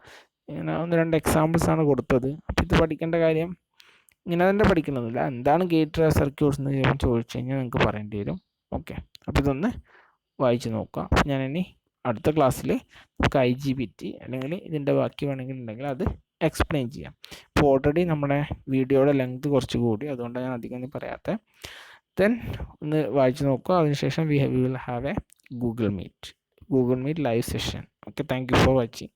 ഇങ്ങനെ 1-2 എക്സാമ്പിൾസാണ് കൊടുത്തത്. അപ്പോൾ ഇത് പഠിക്കേണ്ട കാര്യം ഇങ്ങനെ തന്നെ പഠിക്കണമെന്നില്ല. എന്താണ് ഗേറ്റ് ഡ്രൈവ് സർക്യൂട്ട്സ് എന്ന് ചോദിച്ചു കഴിഞ്ഞാൽ നിങ്ങൾക്ക് പറയേണ്ടി വരും. ഓക്കെ, അപ്പോൾ ഇതൊന്ന് വായിച്ച് നോക്കുക. ഞാൻ ഇനി അടുത്ത ക്ലാസ്സിൽ നമുക്ക് IGBT അല്ലെങ്കിൽ ഇതിൻ്റെ ബാക്കി വേണമെങ്കിൽ ഉണ്ടെങ്കിൽ അത് എക്സ്പ്ലെയിൻ ചെയ്യാം. ഇപ്പോൾ ഓൾറെഡി നമ്മുടെ വീഡിയോയുടെ ലെങ്ത് കുറച്ച് കൂടി, അതുകൊണ്ടാണ് ഞാൻ അധികം ഒന്നും പറയാത്തത്. ദെൻ ഒന്ന് വായിച്ച് നോക്കുക. അതിനുശേഷം we will have a Google Meet live session. Okay, thank you for watching.